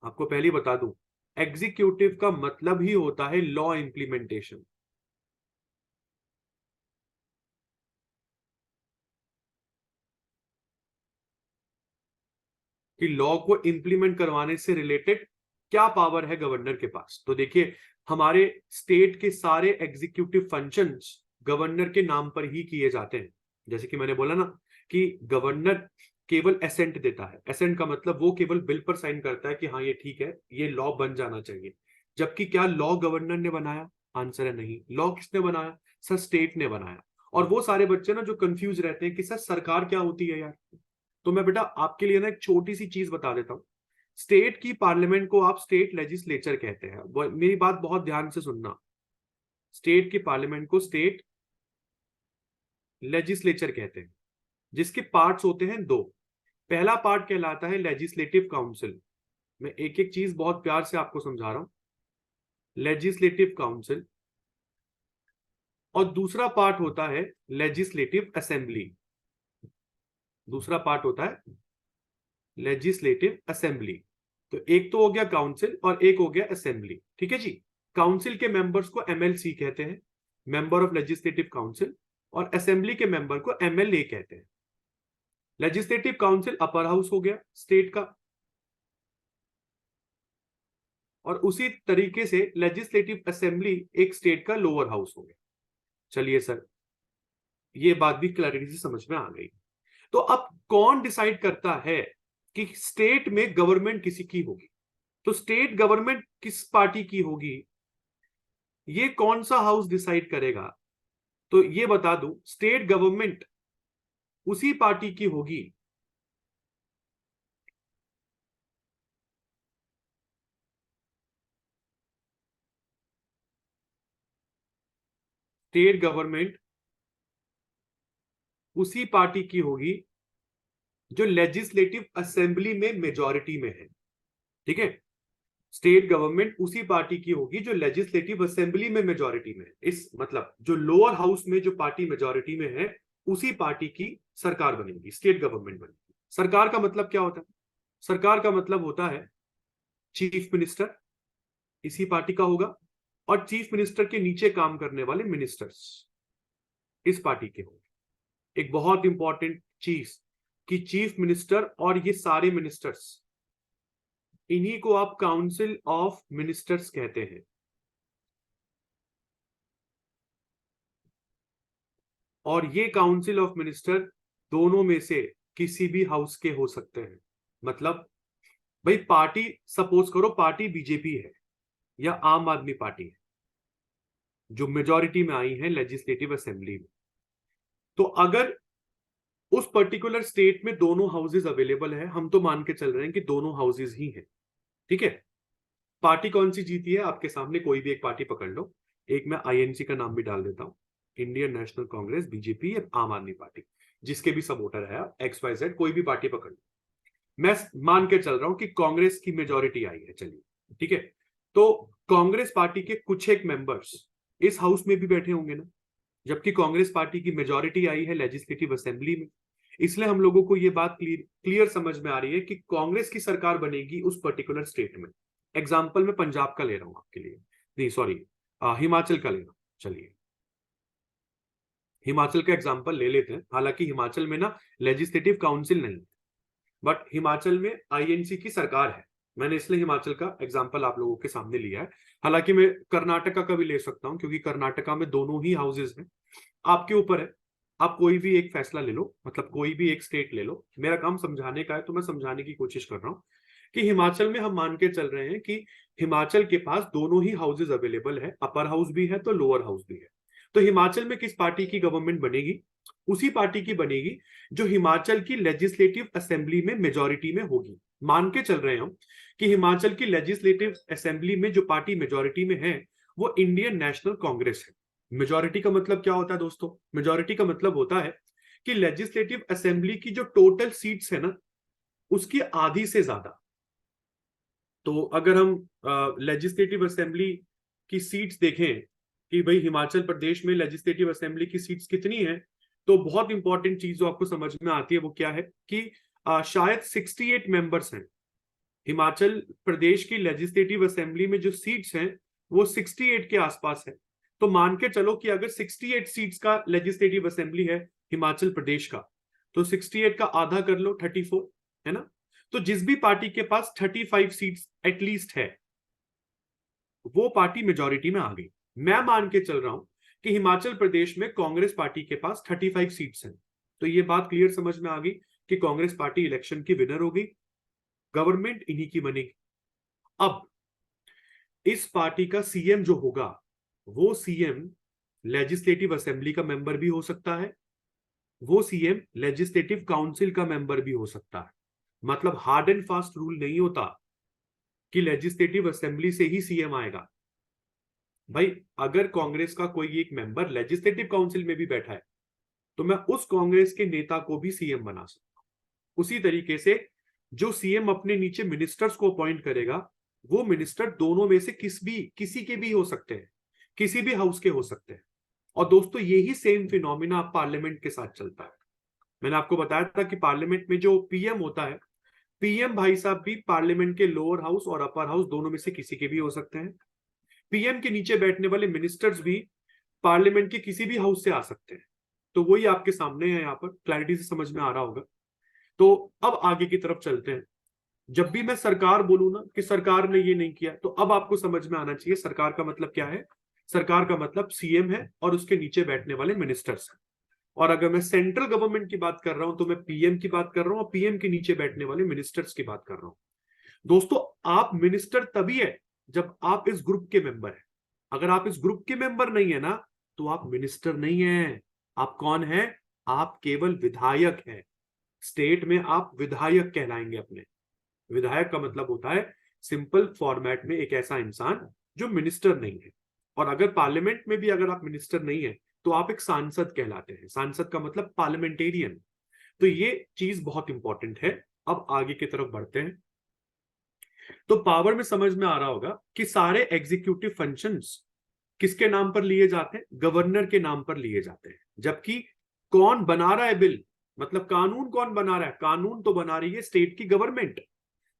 आपको पहले ही बता दूं, एग्जीक्यूटिव का मतलब ही होता है लॉ इंप्लीमेंटेशन। कि लॉ को इंप्लीमेंट करवाने से रिलेटेड क्या पावर है गवर्नर के पास। तो देखिए, हमारे स्टेट के सारे एग्जीक्यूटिव फंक्शंस गवर्नर के नाम पर ही किए जाते हैं। जैसे कि मैंने बोला ना कि गवर्नर केवल एसेंट देता है। एसेंट का मतलब वो केवल बिल पर साइन करता है कि हाँ ये ठीक है, ये लॉ बन जाना चाहिए। जबकि क्या लॉ गवर्नर ने बनाया? आंसर है नहीं। लॉ किसने बनाया? सर स्टेट ने बनाया। और वो सारे बच्चे ना जो कंफ्यूज रहते हैं कि सर सरकार क्या होती है यार, तो मैं बेटा आपके लिए ना एक छोटी सी चीज बता देता हूँ। स्टेट की पार्लियामेंट को आप स्टेट लेजिस्लेचर कहते हैं। मेरी बात बहुत ध्यान से सुनना। स्टेट की पार्लियामेंट को स्टेट लेजिस्लेचर कहते हैं, जिसके पार्ट्स होते हैं दो। पहला पार्ट कहलाता है लेजिस्लेटिव काउंसिल। मैं एक एक चीज बहुत प्यार से आपको समझा रहा हूं। Legislative council. और दूसरा पार्ट होता है लेजिस्लेटिव असेंबली। दूसरा पार्ट होता है लेजिस्लेटिव असेंबली। तो एक तो हो गया काउंसिल और एक हो गया असेंबली, ठीक है जी। काउंसिल के मेंबर्स को एमएलसी कहते हैं, मेंबर ऑफ लेजिस्लेटिव काउंसिल। और असेंबली के मेंबर को एमएलए कहते हैं। लेजिस्लेटिव काउंसिल अपर हाउस हो गया स्टेट का, और उसी तरीके से लेजिस्लेटिव असेंबली एक स्टेट का लोअर हाउस हो गया। चलिए सर, ये बात भी क्लैरिटी से समझ में आ गई। तो अब कौन डिसाइड करता है कि स्टेट में गवर्नमेंट किसी की होगी? तो स्टेट गवर्नमेंट किस पार्टी की होगी, ये कौन सा हाउस डिसाइड करेगा? तो ये बता दूं, स्टेट गवर्नमेंट उसी पार्टी की होगी स्टेट गवर्नमेंट उसी पार्टी की होगी जो लेजिस्लेटिव असेंबली में मेजॉरिटी में है, ठीक है। स्टेट गवर्नमेंट उसी पार्टी की होगी जो लेजिस्लेटिव असेंबली में मेजॉरिटी में है। इस मतलब जो लोअर हाउस में जो पार्टी मेजॉरिटी में है, उसी पार्टी की सरकार बनेगी, स्टेट गवर्नमेंट बनेगी। सरकार का मतलब क्या होता है? सरकार का मतलब होता है चीफ मिनिस्टर, इसी पार्टी का होगा। और चीफ मिनिस्टर के नीचे काम करने वाले मिनिस्टर्स इस पार्टी के होंगे। एक बहुत इंपॉर्टेंट चीज कि चीफ मिनिस्टर और ये सारे मिनिस्टर्स, इन्हीं को आप काउंसिल ऑफ मिनिस्टर्स कहते हैं। और ये काउंसिल ऑफ मिनिस्टर दोनों में से किसी भी हाउस के हो सकते हैं। मतलब भाई पार्टी, सपोज करो पार्टी बीजेपी है या आम आदमी पार्टी है जो मेजॉरिटी में आई है लेजिस्लेटिव असेंबली में, तो अगर उस पर्टिकुलर स्टेट में दोनों हाउसेज अवेलेबल है, हम तो मान के चल रहे हैं कि दोनों हाउसेज ही हैं, ठीक है। पार्टी कौन सी जीती है आपके सामने, कोई भी एक पार्टी पकड़ लो। एक मैं आईएनसी का नाम भी डाल देता हूं, इंडियन नेशनल कांग्रेस, बीजेपी या आम आदमी पार्टी, जिसके भी सपोर्टर है आप, XYZ कोई भी पार्टी पकड़ लो। मैं मान के चल रहा हूं कि कांग्रेस की मेजॉरिटी आई है, चलिए ठीक है। तो कांग्रेस पार्टी के कुछ एक मेंबर्स इस हाउस में भी बैठे होंगे ना, जबकि कांग्रेस पार्टी की मेजॉरिटी आई है लेजिस्लेटिव असेंबली में। इसलिए हम लोगों को यह बात क्लियर समझ में आ रही है कि कांग्रेस की सरकार बनेगी उस पर्टिकुलर स्टेट में। एग्जाम्पल मैं पंजाब का ले रहा हूं आपके लिए, नहीं सॉरी हिमाचल का ले रहा हूं। चलिए हिमाचल का एग्जाम्पल ले लेते हैं। हालांकि हिमाचल में ना लेजिस्लेटिव काउंसिल नहीं, बट हिमाचल में आईएनसी की सरकार है। मैंने इसलिए हिमाचल का एग्जाम्पल आप लोगों के सामने लिया है। हालांकि मैं कर्नाटका का भी ले सकता हूं, क्योंकि कर्नाटका में दोनों ही हाउसेज हैं। आपके ऊपर है, आप कोई भी एक फैसला ले लो, मतलब कोई भी एक स्टेट ले लो। मेरा काम समझाने का है तो मैं समझाने की कोशिश कर रहा हूं कि हिमाचल में हम मान के चल रहे हैं कि हिमाचल के पास दोनों ही हाउसेज अवेलेबल है, अपर हाउस भी है तो लोअर हाउस भी है। तो हिमाचल में किस पार्टी की गवर्नमेंट बनेगी, उसी पार्टी की बनेगी जो हिमाचल की लेजिस्लेटिव असेंबली में मेजॉरिटी में होगी। मान के चल रहे हम कि हिमाचल की लेजिस्लेटिव असेंबली में जो पार्टी मेजॉरिटी में है वो इंडियन नेशनल कांग्रेस है। मेजॉरिटी का मतलब क्या होता है दोस्तों, मेजॉरिटी का मतलब होता है कि लेजिस्लेटिव असेंबली की जो टोटल सीट्स है ना, उसकी आधी से ज्यादा। तो अगर हम लेजिस्लेटिव असेंबली की सीट्स देखें कि भाई हिमाचल प्रदेश में लेजिस्लेटिव असेंबली की सीट्स कितनी है, तो बहुत इंपॉर्टेंट चीज जो आपको समझ में आती है वो क्या है कि शायद 68 मेंबर्स हैं। हिमाचल प्रदेश की लेजिस्लेटिव असेंबली में जो सीट्स हैं वो 68 के आसपास है। तो मान के चलो कि अगर 68 सीट्स का लेजिस्लेटिव असेंबली है हिमाचल प्रदेश का, तो 68 का आधा कर लो 34, है ना। तो जिस भी पार्टी के पास 35 सीट्स एटलीस्ट है, वो पार्टी मेजॉरिटी में आ गई। मैं मान के चल रहा हूं कि हिमाचल प्रदेश में कांग्रेस पार्टी के पास 35 सीट्स हैं। तो ये बात क्लियर समझ में आ गई कि कांग्रेस पार्टी इलेक्शन की विनर होगी, गवर्नमेंट इन्हीं की बनेगी। अब इस पार्टी का सीएम जो होगा, वो सीएम लेजिस्लेटिव असेंबली का मेंबर भी हो सकता है, वो सीएम लेजिस्लेटिव काउंसिल का मेंबर भी हो सकता है। मतलब हार्ड एंड फास्ट रूल नहीं होता कि लेजिस्लेटिव असेंबली से ही सीएम आएगा। भाई अगर कांग्रेस का कोई एक मेंबर लेजिस्लेटिव काउंसिल में भी बैठा है, तो मैं उस कांग्रेस के नेता को भी सीएम बना सकता हूं। उसी तरीके से जो सीएम अपने नीचे मिनिस्टर्स को अपॉइंट करेगा, वो मिनिस्टर दोनों में से किसी के भी हो सकते हैं, किसी भी हाउस के हो सकते हैं। और दोस्तों यही सेम फिनोमिना पार्लियामेंट के साथ चलता है। मैंने आपको बताया था कि पार्लियामेंट में जो पीएम होता है, पीएम भाई साहब भी पार्लियामेंट के लोअर हाउस और अपर हाउस दोनों में से किसी के भी हो सकते हैं। पीएम के नीचे बैठने वाले मिनिस्टर्स भी पार्लियामेंट के किसी भी हाउस से आ सकते हैं। तो वही आपके सामने है, यहाँ पर क्लैरिटी से समझ में आ रहा होगा। तो अब आगे की तरफ चलते हैं। जब भी मैं सरकार बोलूं ना कि सरकार ने ये नहीं किया, तो अब आपको समझ में आना चाहिए सरकार का मतलब क्या है। सरकार का मतलब सीएम है और उसके नीचे बैठने वाले मिनिस्टर्स हैं। और अगर मैं सेंट्रल गवर्नमेंट की बात कर रहा हूं तो मैं पीएम की बात कर रहा हूं और पीएम के नीचे बैठने वाले मिनिस्टर्स की बात कर रहा हूं। दोस्तों आप मिनिस्टर तभी है जब आप इस ग्रुप के मेंबर हैं। अगर आप इस ग्रुप के मेंबर नहीं है ना, तो आप मिनिस्टर नहीं है। आप कौन है, आप केवल विधायक हैं। स्टेट में आप विधायक कहलाएंगे अपने। विधायक का मतलब होता है सिंपल फॉर्मेट में एक ऐसा इंसान जो मिनिस्टर नहीं है। और अगर पार्लियामेंट में भी अगर आप मिनिस्टर नहीं है, तो आप एक सांसद कहलाते हैं। सांसद का मतलब पार्लियामेंटेरियन। तो ये चीज बहुत इंपॉर्टेंट है। अब आगे की तरफ बढ़ते हैं। तो पावर में समझ में आ रहा होगा कि सारे एग्जीक्यूटिव फंक्शंस किसके नाम पर लिए जाते हैं, गवर्नर के नाम पर लिए जाते हैं। जबकि कौन बना रहा है बिल, मतलब कानून कौन बना रहा है, कानून तो बना रही है स्टेट की गवर्नमेंट।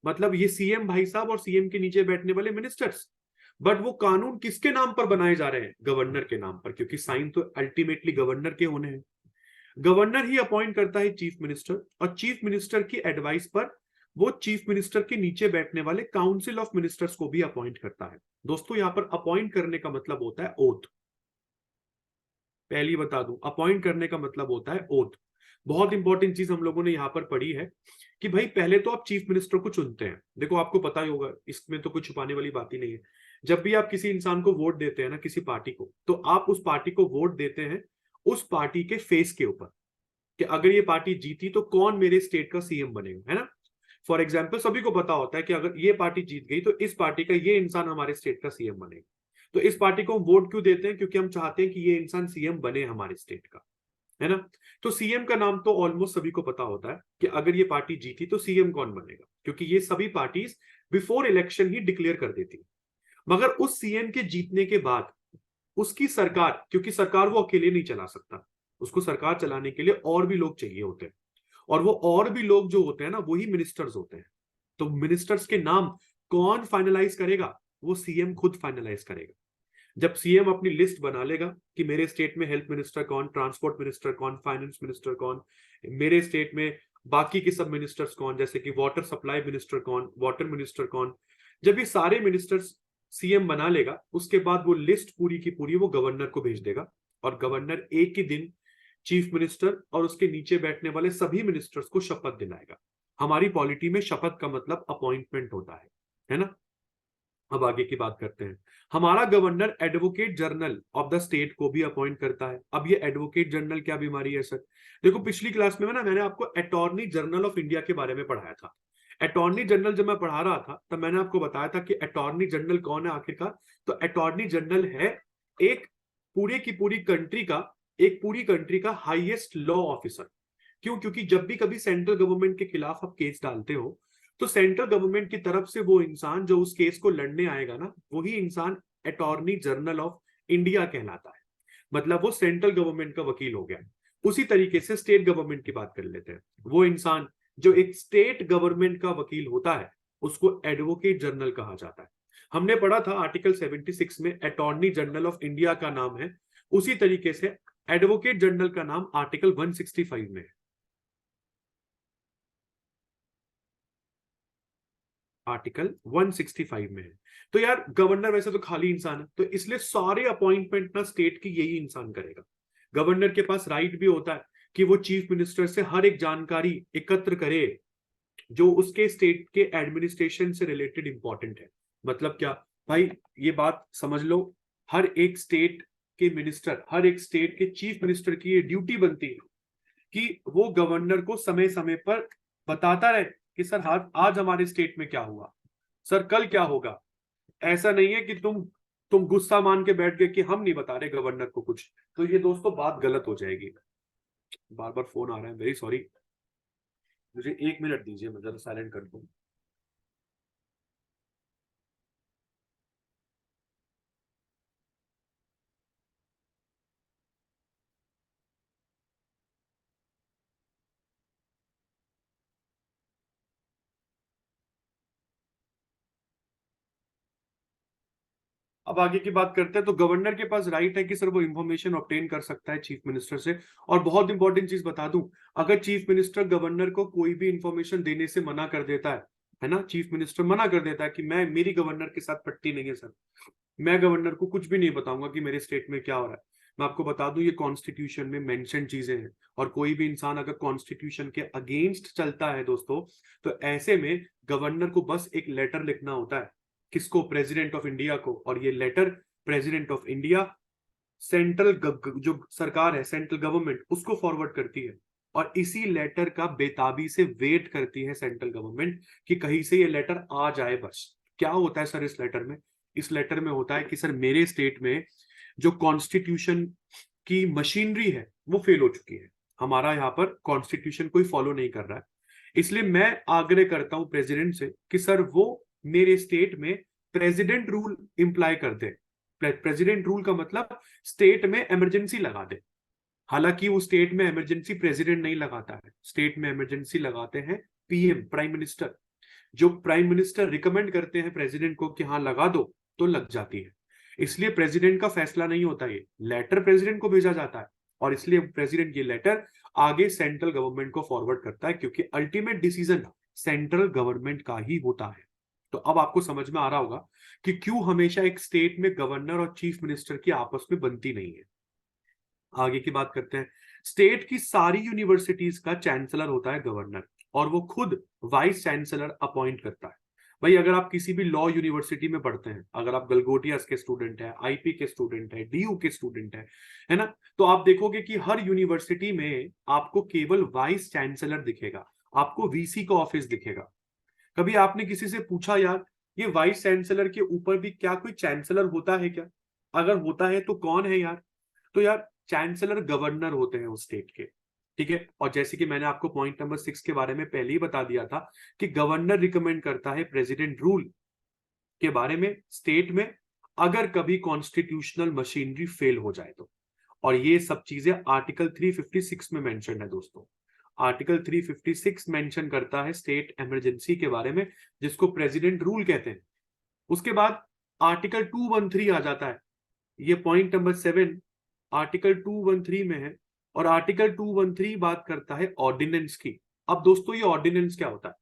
मतलब ये सीएम भाई साहब और सीएम के नीचे बैठने वाले मिनिस्टर्स। बट वो कानून किसके नाम पर बनाए जा रहे हैं, गवर्नर के नाम पर, क्योंकि साइन तो अल्टीमेटली गवर्नर के होने हैं। गवर्नर ही अपॉइंट करता है चीफ मिनिस्टर, और चीफ मिनिस्टर की एडवाइस पर वो चीफ मिनिस्टर के नीचे बैठने वाले काउंसिल ऑफ मिनिस्टर्स को भी अपॉइंट करता है। दोस्तों यहां पर अपॉइंट करने का मतलब होता है ओथ। पहली बता दूं, अपॉइंट करने का मतलब होता है ओथ। बहुत इंपॉर्टेंट चीज हम लोगों ने यहाँ पर पढ़ी है कि भाई पहले तो आप चीफ मिनिस्टर को चुनते हैं। देखो आपको पता ही होगा, इसमें तो कुछ छुपाने वाली बात ही नहीं है। जब भी आप किसी इंसान को वोट देते हैं ना, किसी पार्टी को, तो आप उस पार्टी को वोट देते हैं उस पार्टी के फेस के ऊपर, कि अगर ये पार्टी जीती तो कौन मेरे स्टेट का सीएम बनेगा, है ना। फॉर एग्जाम्पल सभी को पता होता है कि अगर ये पार्टी जीत गई तो इस पार्टी का ये इंसान हमारे स्टेट का सीएम बनेगा। तो इस पार्टी को हम वोट क्यों देते हैं? क्योंकि हम चाहते हैं कि ये इंसान सीएम बने हमारे स्टेट का, है ना। तो सीएम का नाम तो ऑलमोस्ट सभी को पता होता है कि अगर ये पार्टी जीती तो सीएम कौन बनेगा, क्योंकि ये सभी पार्टीज बिफोर इलेक्शन ही डिक्लेयर कर देती है। मगर उस सीएम के जीतने के बाद उसकी सरकार, क्योंकि सरकार वो अकेले नहीं चला सकता, उसको सरकार चलाने के लिए और भी लोग चाहिए होते हैं, और वो और भी लोग जो होते हैं ना, वही मिनिस्टर्स होते हैं। तो मिनिस्टर्स के नाम कौन फाइनलाइज करेगा? वो सीएम खुद फाइनलाइज करेगा। जब सीएम अपनी लिस्ट बना लेगा कि मेरे स्टेट में हेल्थ मिनिस्टर कौन, ट्रांसपोर्ट मिनिस्टर कौन, फाइनेंस मिनिस्टर कौन, मेरे स्टेट में बाकी के सब मिनिस्टर्स कौन, जैसे कि वाटर सप्लाई मिनिस्टर कौन, वाटर मिनिस्टर कौन, जब ये सारे मिनिस्टर्स सीएम बना लेगा, उसके बाद वो लिस्ट पूरी की पूरी वो गवर्नर को भेज देगा, और गवर्नर एक ही दिन चीफ मिनिस्टर और उसके नीचे बैठने वाले सभी मिनिस्टर्स को शपथ दिलाएगा। हमारी पॉलिटी में शपथ का मतलब अपॉइंटमेंट होता है ना। अब आगे की बात करते हैं। हमारा governor advocate general of the state को भी अपॉइंट करता है। अब ये एडवोकेट जनरल क्या बीमारी है सर? देखो पिछली क्लास में ना मैंने आपको अटॉर्नी जनरल ऑफ इंडिया के बारे में पढ़ाया था। अटॉर्नी जनरल जब मैं पढ़ा रहा था तब मैंने आपको बताया था कि अटॉर्नी जनरल कौन है आखिरकार। तो अटॉर्नी जनरल है एक पूरे की पूरी कंट्री का, एक पूरी कंट्री का हाईएस्ट लॉ ऑफिसर। क्यों? क्योंकि जब भी कभी सेंट्रल गवर्नमेंट के खिलाफ आप केस डालते हो तो सेंट्रल गवर्नमेंट की तरफ से वो इंसान जो उस केस को लड़ने आएगा ना, वही इंसान अटॉर्नी जनरल ऑफ इंडिया कहलाता है। मतलब वो सेंट्रल गवर्नमेंट का वकील हो गया। उसी तरीके से स्टेट गवर्नमेंट की बात कर लेते हैं। वो इंसान जो एक स्टेट गवर्नमेंट का वकील होता है उसको एडवोकेट जनरल कहा जाता है। हमने पढ़ा था आर्टिकल 76 में अटॉर्नी जनरल ऑफ इंडिया का नाम है, उसी तरीके से एडवोकेट जनरल का नाम आर्टिकल 165 में है। आर्टिकल 165 में है। तो यार गवर्नर वैसे तो खाली इंसान है, तो इसलिए सारे अपॉइंटमेंट ना स्टेट की यही इंसान करेगा। गवर्नर के पास राइट भी होता है कि वो चीफ मिनिस्टर से हर एक जानकारी एकत्र करे जो उसके स्टेट के एडमिनिस्ट्रेशन से रिलेटेड इंपॉर्टेंट है। मतलब क्या भाई, ये बात समझ लो, हर एक स्टेट के मिनिस्टर, हर एक स्टेट के चीफ मिनिस्टर की ये ड्यूटी बनती है कि वो गवर्नर को समय समय पर बताता रहे कि सर आज हमारे स्टेट में क्या हुआ, सर कल क्या होगा। ऐसा नहीं है कि तुम गुस्सा मान के बैठ गए कि हम नहीं बता रहे गवर्नर को कुछ, तो ये दोस्तों बात गलत हो जाएगी। बार बार फोन आ रहा है, वेरी सॉरी, मुझे 1 मिनट दीजिए, मैं जरा साइलेंट कर दूं। अब आगे की बात करते हैं। तो गवर्नर के पास राइट है कि सर वो इंफॉर्मेशन ऑब्टेन कर सकता है चीफ मिनिस्टर से। और बहुत इंपॉर्टेंट चीज बता दूं, अगर चीफ मिनिस्टर गवर्नर को कोई भी इंफॉर्मेशन देने से मना कर देता है ना, चीफ मिनिस्टर मना कर देता है कि मैं, मेरी गवर्नर के साथ पट्टी नहीं है सर, मैं गवर्नर को कुछ भी नहीं बताऊंगा कि मेरे स्टेट में क्या हो रहा है। मैं आपको बता दूं ये कॉन्स्टिट्यूशन में मेंशन चीजें हैं, और कोई भी इंसान अगर कॉन्स्टिट्यूशन के अगेंस्ट चलता है दोस्तों, तो ऐसे में गवर्नर को बस एक लेटर लिखना होता है। किसको? प्रेसिडेंट ऑफ इंडिया को। और ये letter president of India central जो सरकार है, सेंट्रल गवर्नमेंट, उसको फॉरवर्ड करती है। और इसी लेटर का बेताबी से वेट करती है सेंट्रल गवर्नमेंट कि कहीं से ये लेटर आ जाए बस। क्या होता है सर इस लेटर में? इस लेटर में होता है कि सर मेरे स्टेट में जो कॉन्स्टिट्यूशन की मशीनरी है वो फेल हो चुकी है, हमारा यहाँ पर कॉन्स्टिट्यूशन कोई फॉलो नहीं कर रहा है, इसलिए मैं आग्रह करता हूं प्रेसिडेंट से कि सर वो मेरे स्टेट में प्रेसिडेंट रूल इंप्लाई कर दे। प्रेसिडेंट रूल का मतलब स्टेट में इमरजेंसी लगा दे। हालांकि वो स्टेट में इमरजेंसी प्रेसिडेंट नहीं लगाता है, स्टेट में इमरजेंसी लगाते हैं पीएम, प्राइम मिनिस्टर। जो प्राइम मिनिस्टर रिकमेंड करते हैं प्रेसिडेंट को कि हाँ लगा दो, तो लग जाती है। इसलिए प्रेसिडेंट का फैसला नहीं होता, ये लेटर प्रेसिडेंट को भेजा जाता है, और इसलिए प्रेसिडेंट ये लेटर आगे सेंट्रल गवर्नमेंट को फॉरवर्ड करता है, क्योंकि अल्टीमेट डिसीजन सेंट्रल गवर्नमेंट का ही होता है। तो अब आपको समझ में आ रहा होगा कि क्यों हमेशा एक स्टेट में गवर्नर और चीफ मिनिस्टर की आपस में बनती नहीं है। आगे की बात करते हैं। स्टेट की सारी यूनिवर्सिटीज का चांसलर होता है गवर्नर, और वो खुद वाइस चांसलर अपॉइंट करता है। भाई अगर आप किसी भी लॉ यूनिवर्सिटी में पढ़ते हैं, अगर आप गलगोटियास के स्टूडेंट है, आईपी के स्टूडेंट है, डीयू के स्टूडेंट है ना, तो आप देखोगे कि हर यूनिवर्सिटी में आपको केवल वाइस चांसलर दिखेगा, आपको वीसी का ऑफिस दिखेगा। कभी आपने किसी से पूछा यार ये वाइस चांसलर के ऊपर भी क्या कोई चांसलर होता है क्या? अगर होता है तो कौन है यार? तो यार चांसलर गवर्नर होते हैं उस स्टेट के, ठीक है। और जैसे कि मैंने आपको पॉइंट नंबर 6 के बारे में पहले ही बता दिया था कि गवर्नर रिकमेंड करता है प्रेसिडेंट रूल के बारे में स्टेट में, अगर कभी कॉन्स्टिट्यूशनल मशीनरी फेल हो जाए तो। और ये सब चीजें आर्टिकल 356 में मेंशन है दोस्तों। आर्टिकल 356 मेंशन करता है स्टेट इमरजेंसी के बारे में, जिसको प्रेसिडेंट रूल कहते हैं। उसके बाद आर्टिकल 213 आ जाता है, ये पॉइंट नंबर 7 आर्टिकल 213 में है। और आर्टिकल 213 बात करता है ऑर्डिनेंस की। अब दोस्तों ये ऑर्डिनेंस क्या होता है?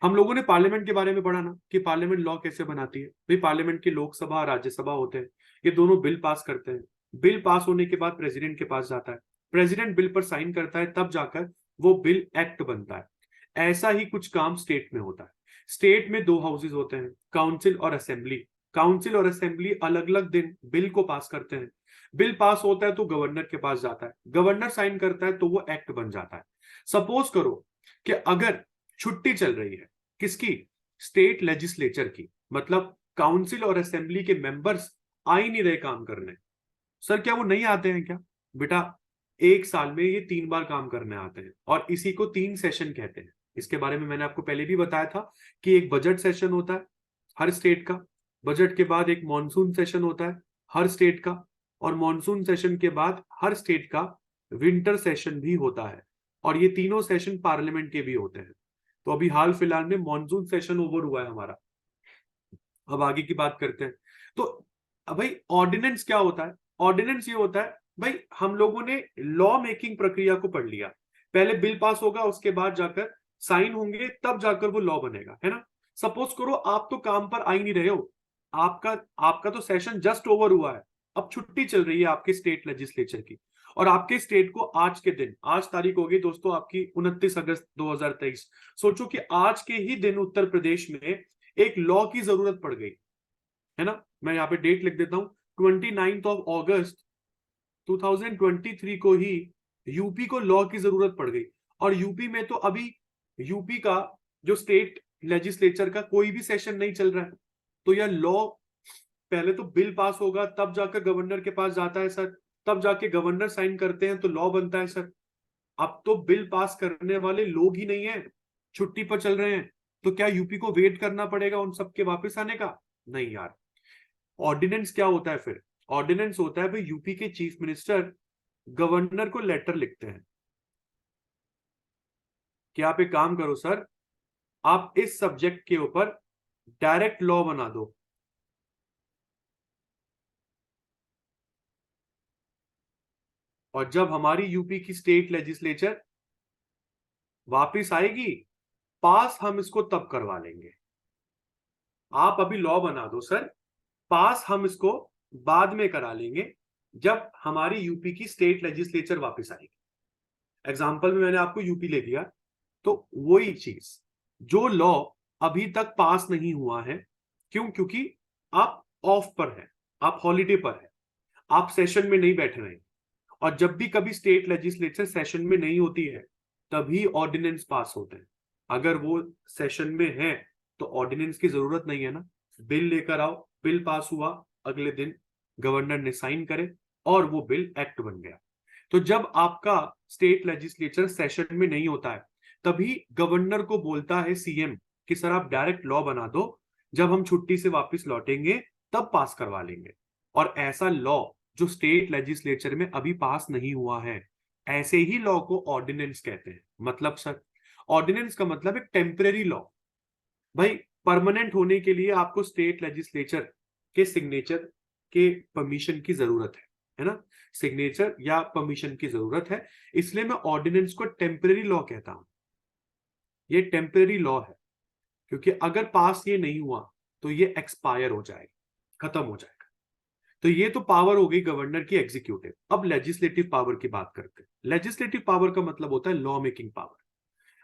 हम लोगों ने पार्लियामेंट के बारे में पढ़ा ना, कि पार्लियामेंट लॉ कैसे बनाती है। भाई पार्लियामेंट की लोकसभा राज्यसभा होते हैं, ये दोनों बिल पास करते हैं। बिल पास होने के बाद प्रेसिडेंट के पास जाता है, प्रेसिडेंट बिल पर साइन करता है, तब जाकर वो बिल एक्ट बनता है। ऐसा ही कुछ काम स्टेट में होता है। स्टेट में दो हाउसेज होते हैं, काउंसिल और असेंबली। काउंसिल और असेंबली अलग अलग दिन बिल को पास करते हैं। बिल पास होता है तो गवर्नर के पास जाता है, गवर्नर साइन करता है तो वो एक्ट बन जाता है। सपोज करो कि अगर छुट्टी चल रही है, किसकी? स्टेट लेजिस्लेचर की, मतलब काउंसिल और असेंबली के मेंबर्स आ ही नहीं रहे काम करने। सर क्या वो नहीं आते हैं क्या? बेटा एक साल में ये 3 बार काम करने आते हैं, और इसी को 3 सेशन कहते हैं। इसके बारे में मैंने आपको पहले भी बताया था कि एक बजट सेशन होता है हर स्टेट का, बजट के बाद एक मॉनसून सेशन होता है हर स्टेट का, और मॉनसून सेशन के बाद हर स्टेट का विंटर सेशन भी होता है। और ये तीनों सेशन पार्लियामेंट के भी होते हैं। तो अभी हाल फिलहाल में मॉनसून सेशन ओवर हुआ है हमारा। अब आगे की बात करते हैं। तो अब भाई ऑर्डिनेंस क्या होता है? ऑर्डिनेंस ये होता है, भाई हम लोगों ने लॉ मेकिंग प्रक्रिया को पढ़ लिया। पहले बिल पास होगा, उसके बाद जाकर साइन होंगे, तब जाकर वो लॉ बनेगा, है ना। सपोज करो आप तो काम पर आ ही नहीं रहे हो, आपका आपका तो सेशन जस्ट ओवर हुआ है, अब छुट्टी चल रही है आपके स्टेट लेजिस्लेचर की, और आपके स्टेट को आज के दिन, आज तारीख हो गई दोस्तों आपकी 29 अगस्त 2023। सोचो कि आज के ही दिन उत्तर प्रदेश में एक लॉ की जरूरत पड़ गई, है ना। मैं यहाँ पे डेट लिख देता हूं, 29 अगस्त 2023 को ही यूपी को लॉ की जरूरत पड़ गई। और यूपी में तो अभी यूपी का जो स्टेट लेजिस्लेचर का कोई भी सेशन नहीं चल रहा है। तो यह लॉ, पहले तो बिल पास होगा, तब जाकर गवर्नर के पास जाता है सर, तब जाके गवर्नर साइन करते हैं तो लॉ बनता है सर। अब तो बिल पास करने वाले लोग ही नहीं है, छुट्टी पर चल रहे हैं, तो क्या यूपी को वेट करना पड़ेगा उन सबके वापस आने का? नहीं यार। ऑर्डिनेंस क्या होता है फिर? ऑर्डिनेंस होता है भाई यूपी के चीफ मिनिस्टर गवर्नर को लेटर लिखते हैं कि आप एक काम करो सर, आप इस सब्जेक्ट के ऊपर डायरेक्ट लॉ बना दो। और जब हमारी यूपी की स्टेट लेजिस्लेचर वापिस आएगी पास, हम इसको तब करवा लेंगे। आप अभी लॉ बना दो सर, पास हम इसको बाद में करा लेंगे जब हमारी यूपी की स्टेट लेजिस्लेचर वापस आएगी। एग्जाम्पल में मैंने आपको यूपी ले दिया, तो वही चीज, जो लॉ अभी तक पास नहीं हुआ है, क्यों? क्योंकि आप ऑफ पर है, आप हॉलीडे पर है, आप सेशन में नहीं बैठ रहे हैं। और जब भी कभी स्टेट लेजिस्लेचर सेशन में नहीं होती है तभी ऑर्डिनेंस पास होते हैं। अगर वो सेशन में है तो ऑर्डिनेंस की जरूरत नहीं है ना, बिल लेकर आओ, बिल पास हुआ, अगले दिन गवर्नर ने साइन करे और वो बिल एक्ट बन गया। तो जब आपका स्टेट लेजिस्लेचर सेशन में नहीं होता है तभी गवर्नर को बोलता है सीएम कि सर आप डायरेक्ट लॉ बना दो, जब हम छुट्टी से वापस लौटेंगे तब पास करवा लेंगे। और ऐसा लॉ जो स्टेट लेजिस्लेचर में अभी पास नहीं हुआ है, ऐसे ही लॉ को ऑर्डिनेंस कहते हैं। मतलब सर ऑर्डिनेंस का मतलब एक टेम्परेरी लॉ। भाई परमानेंट होने के लिए आपको स्टेट लेजिस्लेचर के सिग्नेचर के परमिशन की जरूरत है ना, सिग्नेचर या परमिशन की जरूरत है। इसलिए मैं ऑर्डिनेंस को टेम्परेरी लॉ कहता हूं। ये टेम्परेरी लॉ है क्योंकि अगर पास ये नहीं हुआ तो ये एक्सपायर हो जाएगा, खत्म हो जाएगा। तो ये तो पावर हो गई गवर्नर की एग्जीक्यूटिव। अब लेजिस्लेटिव पावर की बात करते हैं। लेजिस्लेटिव पावर का मतलब होता है law making power.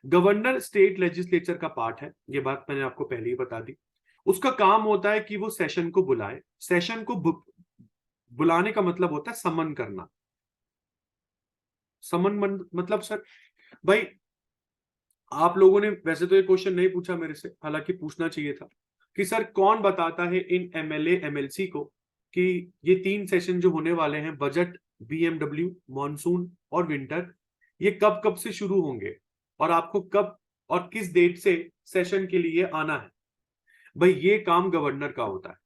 Governor state legislature का पार्ट है, ये बात मैंने आपको पहले ही बता दी। उसका काम होता है कि वो सेशन को बुलाए। सेशन को बुलाने का मतलब होता है समन करना। समन मतलब सर, भाई आप लोगों ने वैसे तो ये क्वेश्चन नहीं पूछा मेरे से, हालांकि पूछना चाहिए था कि सर कौन बताता है इन एमएलए एमएलसी को कि ये 3 सेशन जो होने वाले हैं, बजट, बीएमडब्ल्यू, मॉनसून और विंटर, ये कब कब से शुरू होंगे और आपको कब और किस डेट से सेशन के लिए आना है। भाई ये काम गवर्नर का होता है।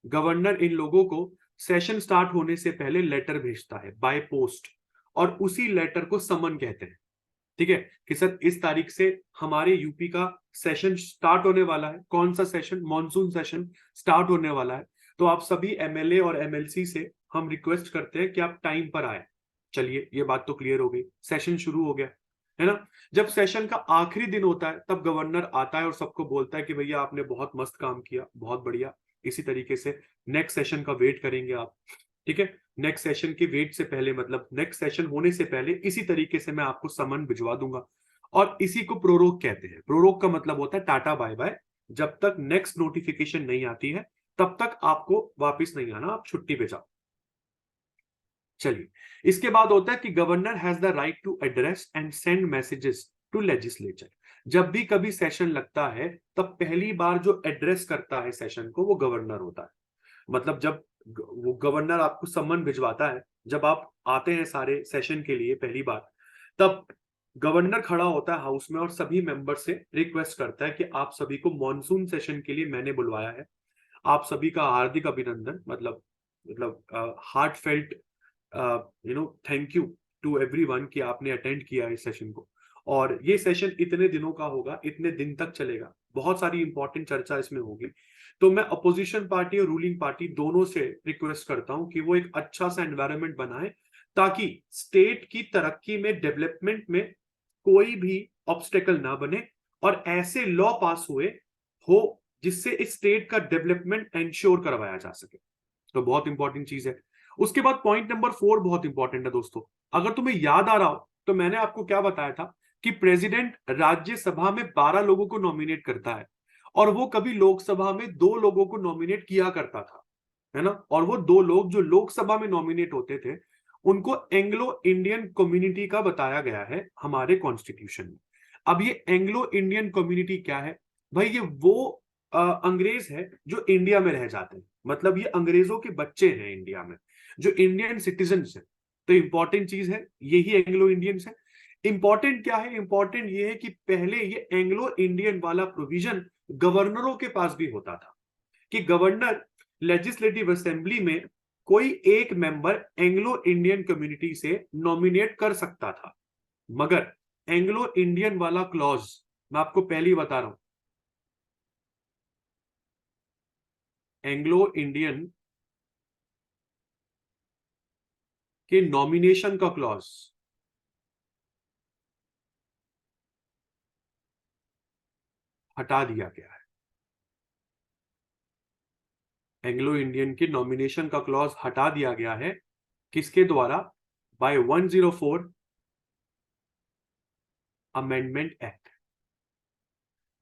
गवर्नर इन लोगों को सेशन स्टार्ट होने से पहले लेटर भेजता है बाय पोस्ट, और उसी लेटर को समन कहते हैं। ठीक है, कि सर इस तारीख से हमारे यूपी का सेशन स्टार्ट होने वाला है। कौन सा सेशन? मॉनसून सेशन स्टार्ट होने वाला है। तो आप सभी एमएलए और एमएलसी से हम रिक्वेस्ट करते हैं कि आप टाइम पर आए। चलिए ये बात तो क्लियर हो गई, सेशन शुरू हो गया है ना। जब सेशन का आखिरी दिन होता है तब गवर्नर आता है और सबको बोलता है कि भैया आपने बहुत मस्त काम किया, बहुत बढ़िया, इसी तरीके से नेक्स्ट सेशन का वेट करेंगे आप। ठीक है, नेक्स्ट सेशन के वेट से पहले, मतलब नेक्स्ट सेशन होने से पहले इसी तरीके से मैं आपको समन भिजवा दूंगा। और इसी को प्रोरोग कहते हैं। प्रोरोग का मतलब होता है टाटा बाय बाय। जब तक नेक्स्ट नोटिफिकेशन नहीं आती है तब तक आपको वापस नहीं आना, आप छुट्टी पे जाओ। चलिए, इसके बाद होता है कि governor has the right to address and send messages to legislature. जब भी कभी सेशन लगता है तब पहली बार जो एड्रेस करता है सेशन को वो गवर्नर होता है। मतलब जब वो गवर्नर आपको सम्मन भिजवाता है, जब आप आते हैं सारे सेशन के लिए पहली बार, तब गवर्नर खड़ा होता है हाउस में और सभी मेंबर से रिक्वेस्ट करता है कि आप सभी को मॉनसून सेशन के लिए मैंने बुलवाया है। आप सभी का हार्दिक अभिनंदन, मतलब heartfelt thank you to everyone कि आपने अटेंड किया इस सेशन को। और ये सेशन इतने दिनों का होगा, इतने दिन तक चलेगा, बहुत सारी इंपॉर्टेंट चर्चा इसमें होगी। तो मैं अपोजिशन पार्टी और रूलिंग पार्टी दोनों से रिक्वेस्ट करता हूं कि वो एक अच्छा सा एनवायरनमेंट बनाए ताकि स्टेट की तरक्की में, डेवलपमेंट में कोई भी ऑब्स्टेकल ना बने और ऐसे लॉ पास हुए हो जिससे इस स्टेट का डेवलपमेंट एंश्योर करवाया जा सके। तो बहुत इंपॉर्टेंट चीज है। उसके बाद पॉइंट नंबर 4 बहुत इंपॉर्टेंट है दोस्तों। अगर तुम्हें याद आ रहा हो तो मैंने आपको क्या बताया था कि प्रेसिडेंट राज्यसभा में 12 लोगों को नॉमिनेट करता है और वो कभी लोकसभा में 2 लोगों को नॉमिनेट किया करता था, है ना। और वो 2 लोग जो लोकसभा में नॉमिनेट होते थे उनको एंग्लो इंडियन कम्युनिटी का बताया गया है हमारे कॉन्स्टिट्यूशन में। अब ये एंग्लो इंडियन कम्युनिटी क्या है? भाई ये वो अंग्रेज है जो इंडिया में रह जाते हैं, मतलब ये अंग्रेजों के बच्चे हैं इंडिया में, जो इंडियन सिटीजन है। तो इंपॉर्टेंट चीज है यही एंग्लो इंडियंस है। इंपॉर्टेंट क्या है? इंपॉर्टेंट ये है कि पहले ये एंग्लो इंडियन वाला प्रोविजन गवर्नरों के पास भी होता था कि गवर्नर लेजिस्लेटिव असेंबली में कोई एक मेंबर एंग्लो इंडियन कम्युनिटी से नॉमिनेट कर सकता था। मगर एंग्लो इंडियन वाला क्लॉज मैं आपको पहले ही बता रहा हूं, एंग्लो इंडियन के नॉमिनेशन का क्लॉज हटा दिया गया है। एंग्लो इंडियन के नॉमिनेशन का क्लॉज हटा दिया गया है। किसके द्वारा? By 104 amendment act.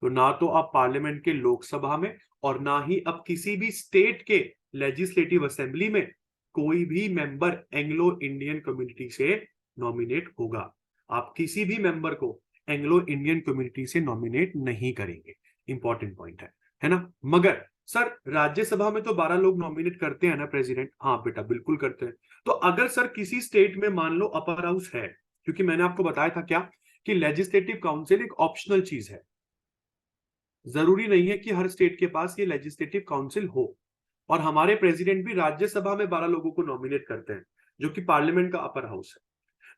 तो ना तो अब पार्लियामेंट के लोकसभा में और ना ही अब किसी भी स्टेट के लेजिस्लेटिव असेंबली में कोई भी मेंबर एंग्लो इंडियन कम्युनिटी से नॉमिनेट होगा। आप किसी भी मेंबर को एंग्लो इंडियन कम्युनिटी से नॉमिनेट नहीं करेंगे। इंपॉर्टेंट पॉइंट है ना। मगर सर राज्यसभा में तो 12 लोग नॉमिनेट करते हैं ना प्रेसिडेंट? हाँ बेटा बिल्कुल करते हैं। तो अगर सर किसी स्टेट में मान लो अपर हाउस है, क्योंकि मैंने आपको बताया था क्या कि लेजिस्लेटिव काउंसिल एक ऑप्शनल चीज है, जरूरी नहीं है कि हर स्टेट के पास ये लेजिस्लेटिव काउंसिल हो। और हमारे प्रेसिडेंट भी राज्यसभा में 12 लोगों को नॉमिनेट करते हैं जो कि पार्लियामेंट का अपर हाउस है।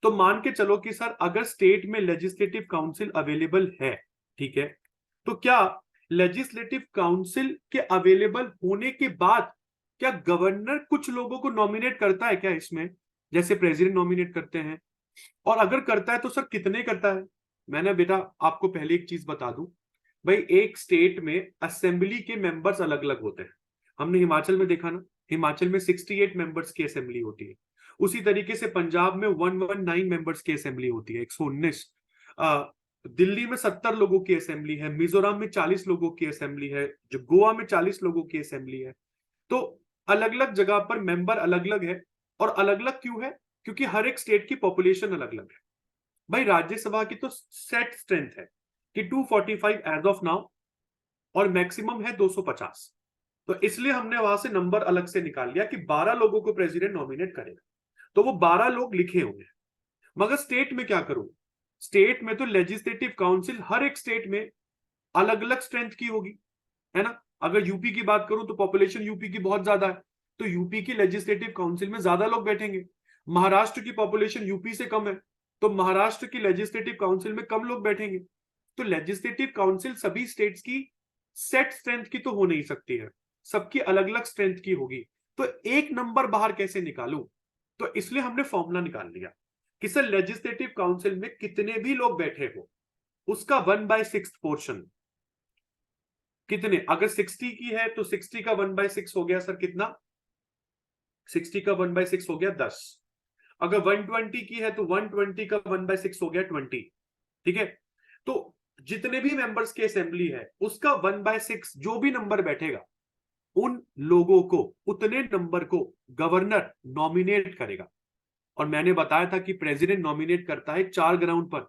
तो मान के चलो कि सर अगर स्टेट में लेजिस्लेटिव काउंसिल अवेलेबल है, ठीक है, तो क्या लेजिस्लेटिव काउंसिल के अवेलेबल होने के बाद क्या गवर्नर कुछ लोगों को नॉमिनेट करता है क्या इसमें, जैसे प्रेसिडेंट नॉमिनेट करते हैं? और अगर करता है तो सर कितने करता है? मैंने बेटा आपको पहले एक चीज बता दूं, भाई एक स्टेट में असेंबली के मेंबर्स अलग अलग होते हैं। हमने हिमाचल में देखा ना, हिमाचल में 68 मेंबर्स की असेंबली होती है। उसी तरीके से पंजाब में 119 मेंबर्स की असेंबली होती है, 119। दिल्ली में 70 लोगों की असेंबली है, मिजोरम में 40 लोगों की असेंबली है, जो गोवा में 40 लोगों की असेंबली है। तो अलग अलग जगह पर मेंबर अलग अलग है। और अलग अलग क्यों है? क्योंकि हर एक स्टेट की पॉपुलेशन अलग अलग है। भाई राज्यसभा की तो सेट स्ट्रेंथ है कि 245 एज ऑफ नाउ, और मैक्सिमम है 250। तो इसलिए हमने वहां से नंबर अलग से निकाल लिया कि 12 लोगों को प्रेसिडेंट नॉमिनेट करेगा। तो वो 12 लोग लिखे हुए हैं। मगर स्टेट में क्या करूं? स्टेट में तो लेजिस्लेटिव काउंसिल हर एक स्टेट में अलग अलग स्ट्रेंथ की होगी, है ना। अगर यूपी की बात करूं तो पॉपुलेशन यूपी की बहुत ज्यादा है, तो यूपी की लेजिस्लेटिव काउंसिल में ज्यादा लोग बैठेंगे। महाराष्ट्र की पॉपुलेशन यूपी से कम है, तो महाराष्ट्र की लेजिस्लेटिव काउंसिल में कम लोग बैठेंगे। तो लेजिस्लेटिव काउंसिल सभी स्टेट्स की सेट स्ट्रेंथ की तो हो नहीं सकती है, सबकी अलग अलग स्ट्रेंथ की होगी। तो एक नंबर बाहर कैसे निकालूं? तो इसलिए हमने फॉर्मूला निकाल लिया कि सर लेजिस्लेटिव काउंसिल में कितने भी लोग बैठे हो उसका 1/6 पोर्शन कितने, अगर 60 की है तो 60 का 1/6 हो गया सर कितना, 60 का 1/6 हो गया 10। अगर 120 की है तो 120 का 1/6 हो गया 20। ठीक है। तो जितने भी मेंबर्स की असेंबली है उसका 1/6 जो भी नंबर बैठेगा उन लोगों को, उतने नंबर को गवर्नर नॉमिनेट करेगा। और मैंने बताया था कि प्रेसिडेंट नॉमिनेट करता है 4 ग्राउंड पर,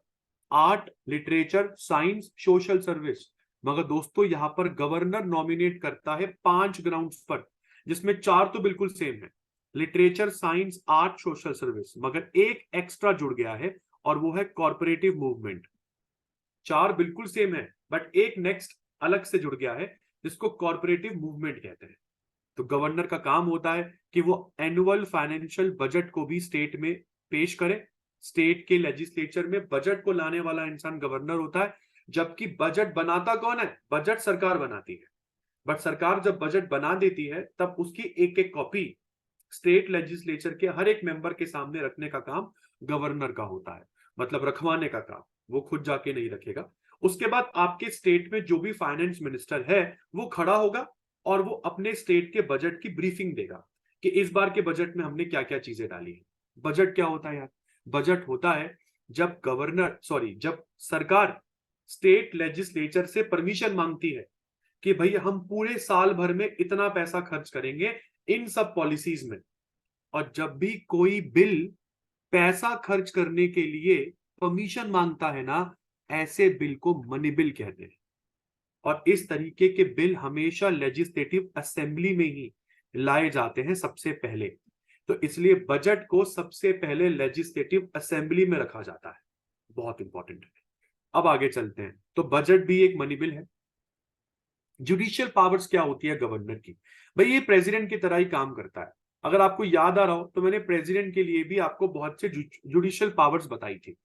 art, literature, science, social service. मगर दोस्तों यहां पर गवर्नर नॉमिनेट करता है 5 ग्राउंड्स पर, जिसमें 4 तो बिल्कुल सेम है, literature, science, art, social service. मगर एक एक्स्ट्रा जुड़ गया है और वो है कॉर्पोरेटिव मूवमेंट। 4 बिल्कुल सेम है बट एक नेक्स्ट अलग से जुड़ गया है जिसको कॉर्पोरेटिव मूवमेंट कहते हैं। तो गवर्नर का काम होता है कि वो एनुअल फाइनेंशियल बजट को भी स्टेट में पेश करे। स्टेट के लेजिस्लेचर में बजट को लाने वाला इंसान गवर्नर होता है, जबकि बजट बनाता कौन है? बजट सरकार बनाती है। बट सरकार जब बजट बना देती है तब उसकी एक एक कॉपी स्टेट लेजिस्लेचर के हर एक मेंबर के सामने रखने का काम गवर्नर का होता है, मतलब रखवाने का काम। वो खुद जाके नहीं रखेगा। उसके बाद आपके स्टेट में जो भी फाइनेंस मिनिस्टर है वो खड़ा होगा और वो अपने स्टेट के बजट की ब्रीफिंग देगा कि इस बार के बजट में हमने क्या क्या चीजें डाली है। बजट क्या होता है यार? बजट होता है जब सरकार स्टेट लेजिस्लेचर से परमिशन मांगती है कि भाई हम पूरे साल भर में इतना पैसा खर्च करेंगे इन सब पॉलिसीज में। और जब भी कोई बिल पैसा खर्च करने के लिए परमिशन मांगता है ना, ऐसे बिल को मनी बिल कहते हैं। और इस तरीके के बिल हमेशा लेजिस्लेटिव असेंबली में ही लाए जाते हैं सबसे पहले। तो इसलिए बजट को सबसे पहले लेजिस्लेटिव असेंबली में रखा जाता है, बहुत इंपॉर्टेंट है। अब आगे चलते हैं। तो बजट भी एक मनी बिल है। जुडिशियल पावर्स क्या होती है गवर्नर की? भाई ये प्रेसिडेंट की तरह ही काम करता है। अगर आपको याद आ रहा हो तो मैंने प्रेसिडेंट के लिए भी आपको बहुत से जुडिशियल पावर्स बताई थी।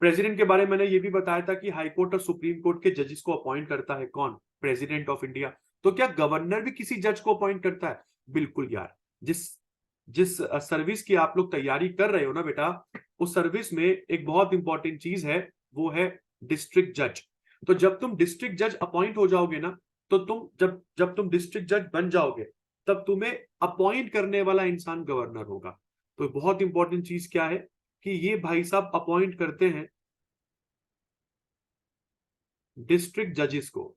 प्रेसिडेंट के बारे में मैंने ये भी बताया था कि हाई कोर्ट और सुप्रीम कोर्ट के जजेस को अपॉइंट करता है कौन? President of India. तो क्या गवर्नर भी किसी जज को अपॉइंट करता है? बिल्कुल यार। जिस जिस सर्विस की आप लोग तैयारी कर रहे हो ना बेटा, उस सर्विस में एक बहुत इंपॉर्टेंट चीज है, वो है डिस्ट्रिक्ट जज। तो जब तुम डिस्ट्रिक्ट जज अपॉइंट हो जाओगे ना, तो तुम जब जब तुम डिस्ट्रिक्ट जज बन जाओगे तब तुम्हें अपॉइंट करने वाला इंसान गवर्नर होगा। तो बहुत इंपॉर्टेंट चीज क्या है कि ये भाई साहब अपॉइंट करते हैं डिस्ट्रिक्ट जजेस को।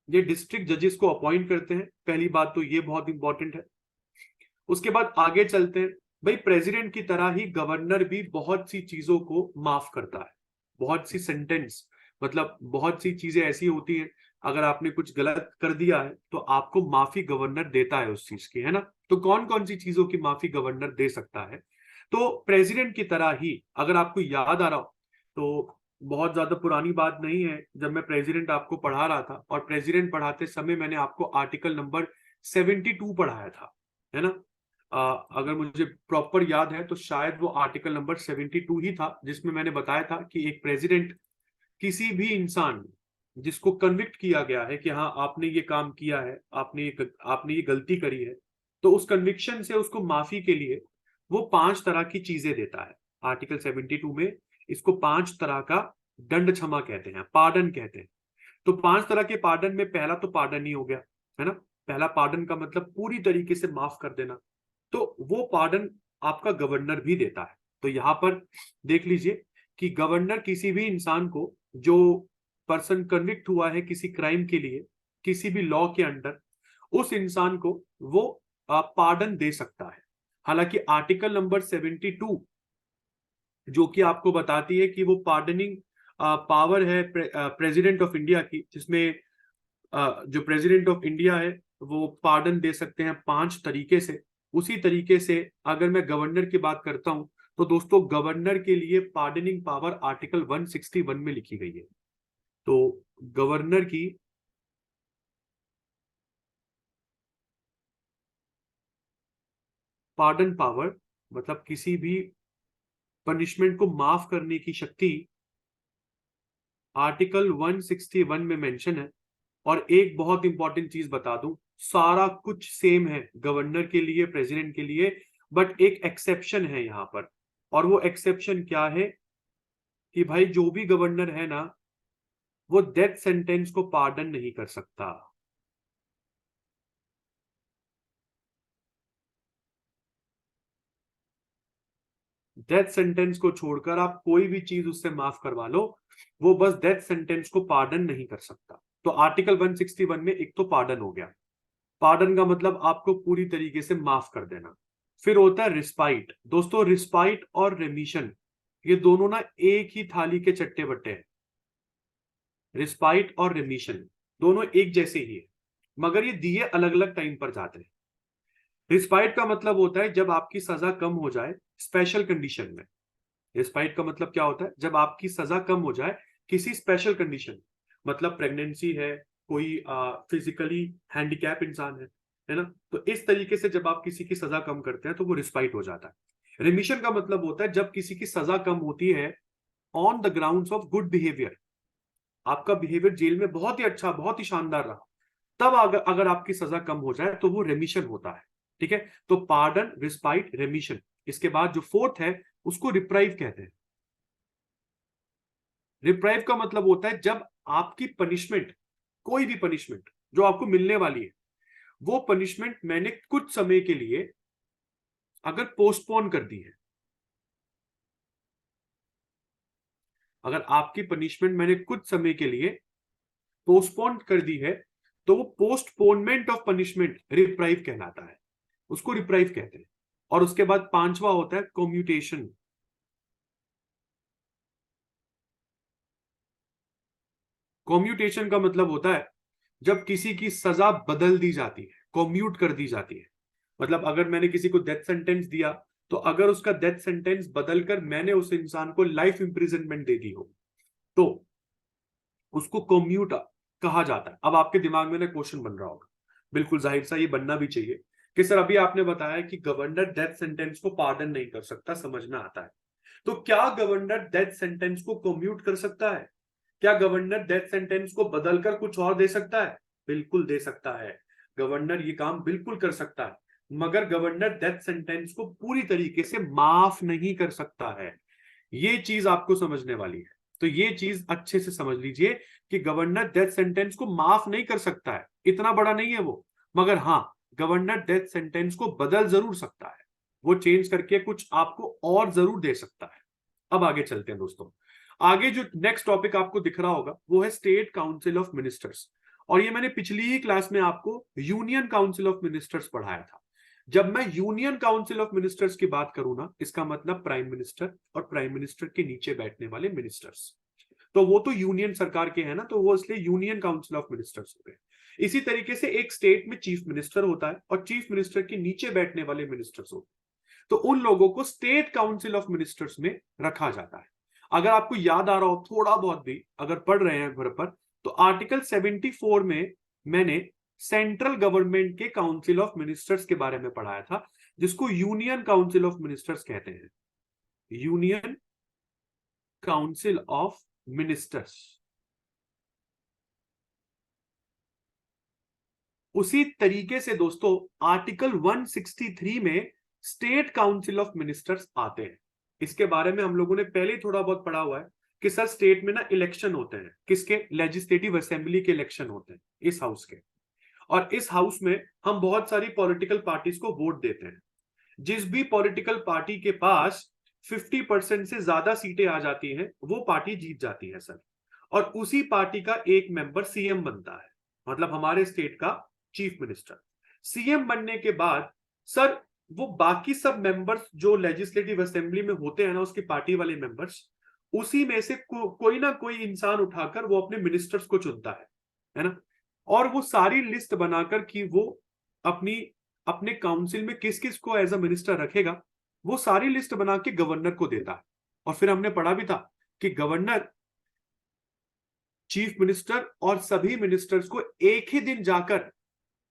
ये डिस्ट्रिक्ट जजेस को अपॉइंट करते हैं, पहली बात तो ये बहुत इंपॉर्टेंट है। उसके बाद आगे चलते हैं। भाई प्रेसिडेंट की तरह ही गवर्नर भी बहुत सी चीजों को माफ करता है। बहुत सी सेंटेंस, मतलब बहुत सी चीजें ऐसी होती हैं, अगर आपने कुछ गलत कर दिया है तो आपको माफी गवर्नर देता है उस चीज की, है ना। तो कौन कौन सी चीजों की माफी गवर्नर दे सकता है? तो प्रेसिडेंट की तरह ही, अगर आपको याद आ रहा हो तो बहुत ज्यादा पुरानी बात नहीं है, जब मैं प्रेसिडेंट आपको पढ़ा रहा था और प्रेसिडेंट पढ़ाते समय मैंने आपको आर्टिकल नंबर 72 पढ़ाया था, है ना। अगर मुझे प्रॉपर याद है तो शायद वो आर्टिकल नंबर 72 ही था, जिसमें मैंने बताया था कि एक प्रेसिडेंट किसी भी इंसान जिसको कन्विक्ट किया गया है कि हाँ आपने ये काम किया है, आपने ये गलती करी है, तो उस कन्विक्शन से उसको माफी के लिए वो 5 तरह की चीजें देता है। आर्टिकल 72 में इसको 5 तरह का दंड क्षमा कहते हैं, पार्डन कहते हैं। तो 5 तरह के पार्डन में पहला तो पार्डन ही हो गया, है ना। पहला पार्डन का मतलब पूरी तरीके से माफ कर देना, तो वो पार्डन आपका गवर्नर भी देता है। तो यहां पर देख लीजिए कि गवर्नर किसी भी इंसान को, जो पर्सन कन्विक्ट हुआ है किसी क्राइम के लिए किसी भी लॉ के अंडर, उस इंसान को वो पार्डन दे सकता है। हालांकि आर्टिकल नंबर 72 जो कि आपको बताती है कि वो पार्डनिंग पावर है प्रेसिडेंट ऑफ इंडिया की, जिसमें जो प्रेसिडेंट ऑफ इंडिया है वो पार्डन दे सकते हैं 5 तरीके से। उसी तरीके से अगर मैं गवर्नर की बात करता हूं, तो दोस्तों गवर्नर के लिए पार्डनिंग पावर आर्टिकल 161 में लिखी गई है। तो गवर्नर की पार्डन पावर मतलब किसी भी पनिशमेंट को माफ करने की शक्ति आर्टिकल 161 में मेंशन है। और एक बहुत इंपॉर्टेंट चीज बता दूं, सारा कुछ सेम है गवर्नर के लिए प्रेसिडेंट के लिए, बट एक एक्सेप्शन है यहां पर। और वो एक्सेप्शन क्या है कि भाई जो भी गवर्नर है ना, वो डेथ सेंटेंस को पार्डन नहीं कर सकता। डेथ सेंटेंस को छोड़कर आप कोई भी चीज उससे माफ करवा लो, वो बस डेथ सेंटेंस को पार्डन नहीं कर सकता। तो आर्टिकल 161 में एक तो पार्डन हो गया, पार्डन का मतलब आपको पूरी तरीके से माफ कर देना। फिर होता है रिस्पाइट। दोस्तों रिस्पाइट और रेमिशन ये दोनों ना एक ही थाली के चट्टे बट्टे हैं। रिस्पाइट और रेमिशन दोनों एक जैसे ही है, मगर ये दिए अलग अलग टाइम पर जाते हैं। रिस्पाइट का मतलब होता है जब आपकी सजा कम हो जाए स्पेशल कंडीशन में। रिस्पाइट का मतलब क्या होता है, जब आपकी सजा कम हो जाए किसी स्पेशल कंडीशन, मतलब प्रेगनेंसी है, कोई फिजिकली हैंडीकैप इंसान है ना। तो इस तरीके से जब आप किसी की सजा कम करते हैं तो वो रिस्पाइट हो जाता है। रिमिशन का मतलब होता है जब किसी की सजा कम होती है on the grounds of good behaviour, आपका बिहेवियर जेल में बहुत ही अच्छा बहुत ही शानदार रहा, तब अगर आपकी सजा कम हो जाए तो वो रेमिशन होता है। ठीक है, तो पार्डन रिस्पाइट रेमिशन। इसके बाद जो फोर्थ है उसको रिप्राइव कहते हैं। रिप्राइव का मतलब होता है जब आपकी पनिशमेंट, कोई भी पनिशमेंट जो आपको मिलने वाली है, वो पनिशमेंट मैंने कुछ समय के लिए अगर पोस्टपोन कर दी है, अगर आपकी पनिशमेंट मैंने कुछ समय के लिए पोस्टपोन कर दी है, तो वो पोस्टपोनमेंट ऑफ पनिशमेंट रिप्राइव कहलाता है, उसको रिप्राइव कहते हैं। और उसके बाद 5वां होता है कम्यूटेशन। कम्यूटेशन का मतलब होता है जब किसी की सजा बदल दी जाती है, कम्यूट कर दी जाती है। मतलब अगर मैंने किसी को डेथ सेंटेंस दिया, तो अगर उसका डेथ सेंटेंस बदलकर मैंने उस इंसान को लाइफ इंप्रिजनमेंट दे दी हो, तो उसको कम्यूट कहा जाता है। अब आपके दिमाग में ना क्वेश्चन बन रहा होगा, बिल्कुल जाहिर सा ये बनना भी चाहिए कि सर अभी आपने बताया कि गवर्नर डेथ सेंटेंस को पार्डन नहीं कर सकता, समझ में आता है, तो क्या गवर्नर डेथ सेंटेंस को कम्यूट कर सकता है? क्या गवर्नर डेथ सेंटेंस को बदलकर कुछ और दे सकता है? बिल्कुल दे सकता है, गवर्नर ये काम बिल्कुल कर सकता है, मगर गवर्नर डेथ सेंटेंस को पूरी तरीके से माफ नहीं कर सकता है। ये चीज आपको समझने वाली है। तो ये चीज अच्छे से समझ लीजिए कि गवर्नर डेथ सेंटेंस को माफ नहीं कर सकता है, इतना बड़ा नहीं है वो, मगर हाँ गवर्नर डेथ सेंटेंस को बदल जरूर सकता है, वो चेंज करके कुछ आपको और जरूर दे सकता है। अब आगे चलते हैं दोस्तों। आगे जो नेक्स्ट टॉपिक आपको दिख रहा होगा वो है स्टेट काउंसिल ऑफ मिनिस्टर्स। और ये मैंने पिछली ही क्लास में आपको यूनियन काउंसिल ऑफ मिनिस्टर्स पढ़ाया था। जब मैं यूनियन काउंसिल ऑफ मिनिस्टर्स की बात करूं ना, इसका मतलब प्राइम मिनिस्टर और प्राइम मिनिस्टर के नीचे बैठने वाले मिनिस्टर्स, तो वो तो यूनियन सरकार के हैं ना, तो वो इसलिए यूनियन काउंसिल ऑफ मिनिस्टर्स हो गए। इसी तरीके से एक स्टेट में चीफ मिनिस्टर होता है और चीफ मिनिस्टर के नीचे बैठने वाले मिनिस्टर्स होते हैं, तो उन लोगों को स्टेट काउंसिल ऑफ मिनिस्टर्स में रखा जाता है। अगर आपको याद आ रहा हो थोड़ा बहुत भी, अगर पढ़ रहे हैं घर पर, तो आर्टिकल 74 में मैंने सेंट्रल गवर्नमेंट के काउंसिल ऑफ मिनिस्टर्स के बारे में पढ़ाया था, जिसको यूनियन काउंसिल ऑफ मिनिस्टर्स कहते हैं, यूनियन काउंसिल ऑफ मिनिस्टर्स। उसी तरीके से दोस्तों आर्टिकल 163 में स्टेट काउंसिल ऑफ मिनिस्टर्स आते हैं। इसके बारे में हम लोगों ने पहले ही थोड़ा बहुत पढ़ा हुआ है, कि सर स्टेट में ना इलेक्शन होते हैं, किसके? लेजिस्लेटिव असेंबली के इलेक्शन होते हैं इस हाउस के, और इस हाउस में हम बहुत सारी पॉलिटिकल पार्टीज को वोट देते हैं। जिस भी पॉलिटिकल पार्टी के पास 50% से ज्यादा सीटें आ जाती हैं वो पार्टी जीत जाती है सर, और उसी पार्टी का एक मेंबर सीएम बनता है, मतलब हमारे स्टेट का चीफ मिनिस्टर। सीएम बनने के बाद सर वो बाकी सब मेंबर्स जो लेजिस्लेटिव असेंबली में होते हैं ना, उसकी पार्टी वाले मेंबर्स, उसी में से कोई ना कोई इंसान उठाकर वो अपने मिनिस्टर्स को चुनता है ना, और वो सारी लिस्ट बनाकर कि वो अपनी अपने काउंसिल में किस किस को एज अ मिनिस्टर रखेगा, वो सारी लिस्ट बना के गवर्नर को देता है। और फिर हमने पढ़ा भी था कि गवर्नर चीफ मिनिस्टर और सभी मिनिस्टर्स को एक ही दिन जाकर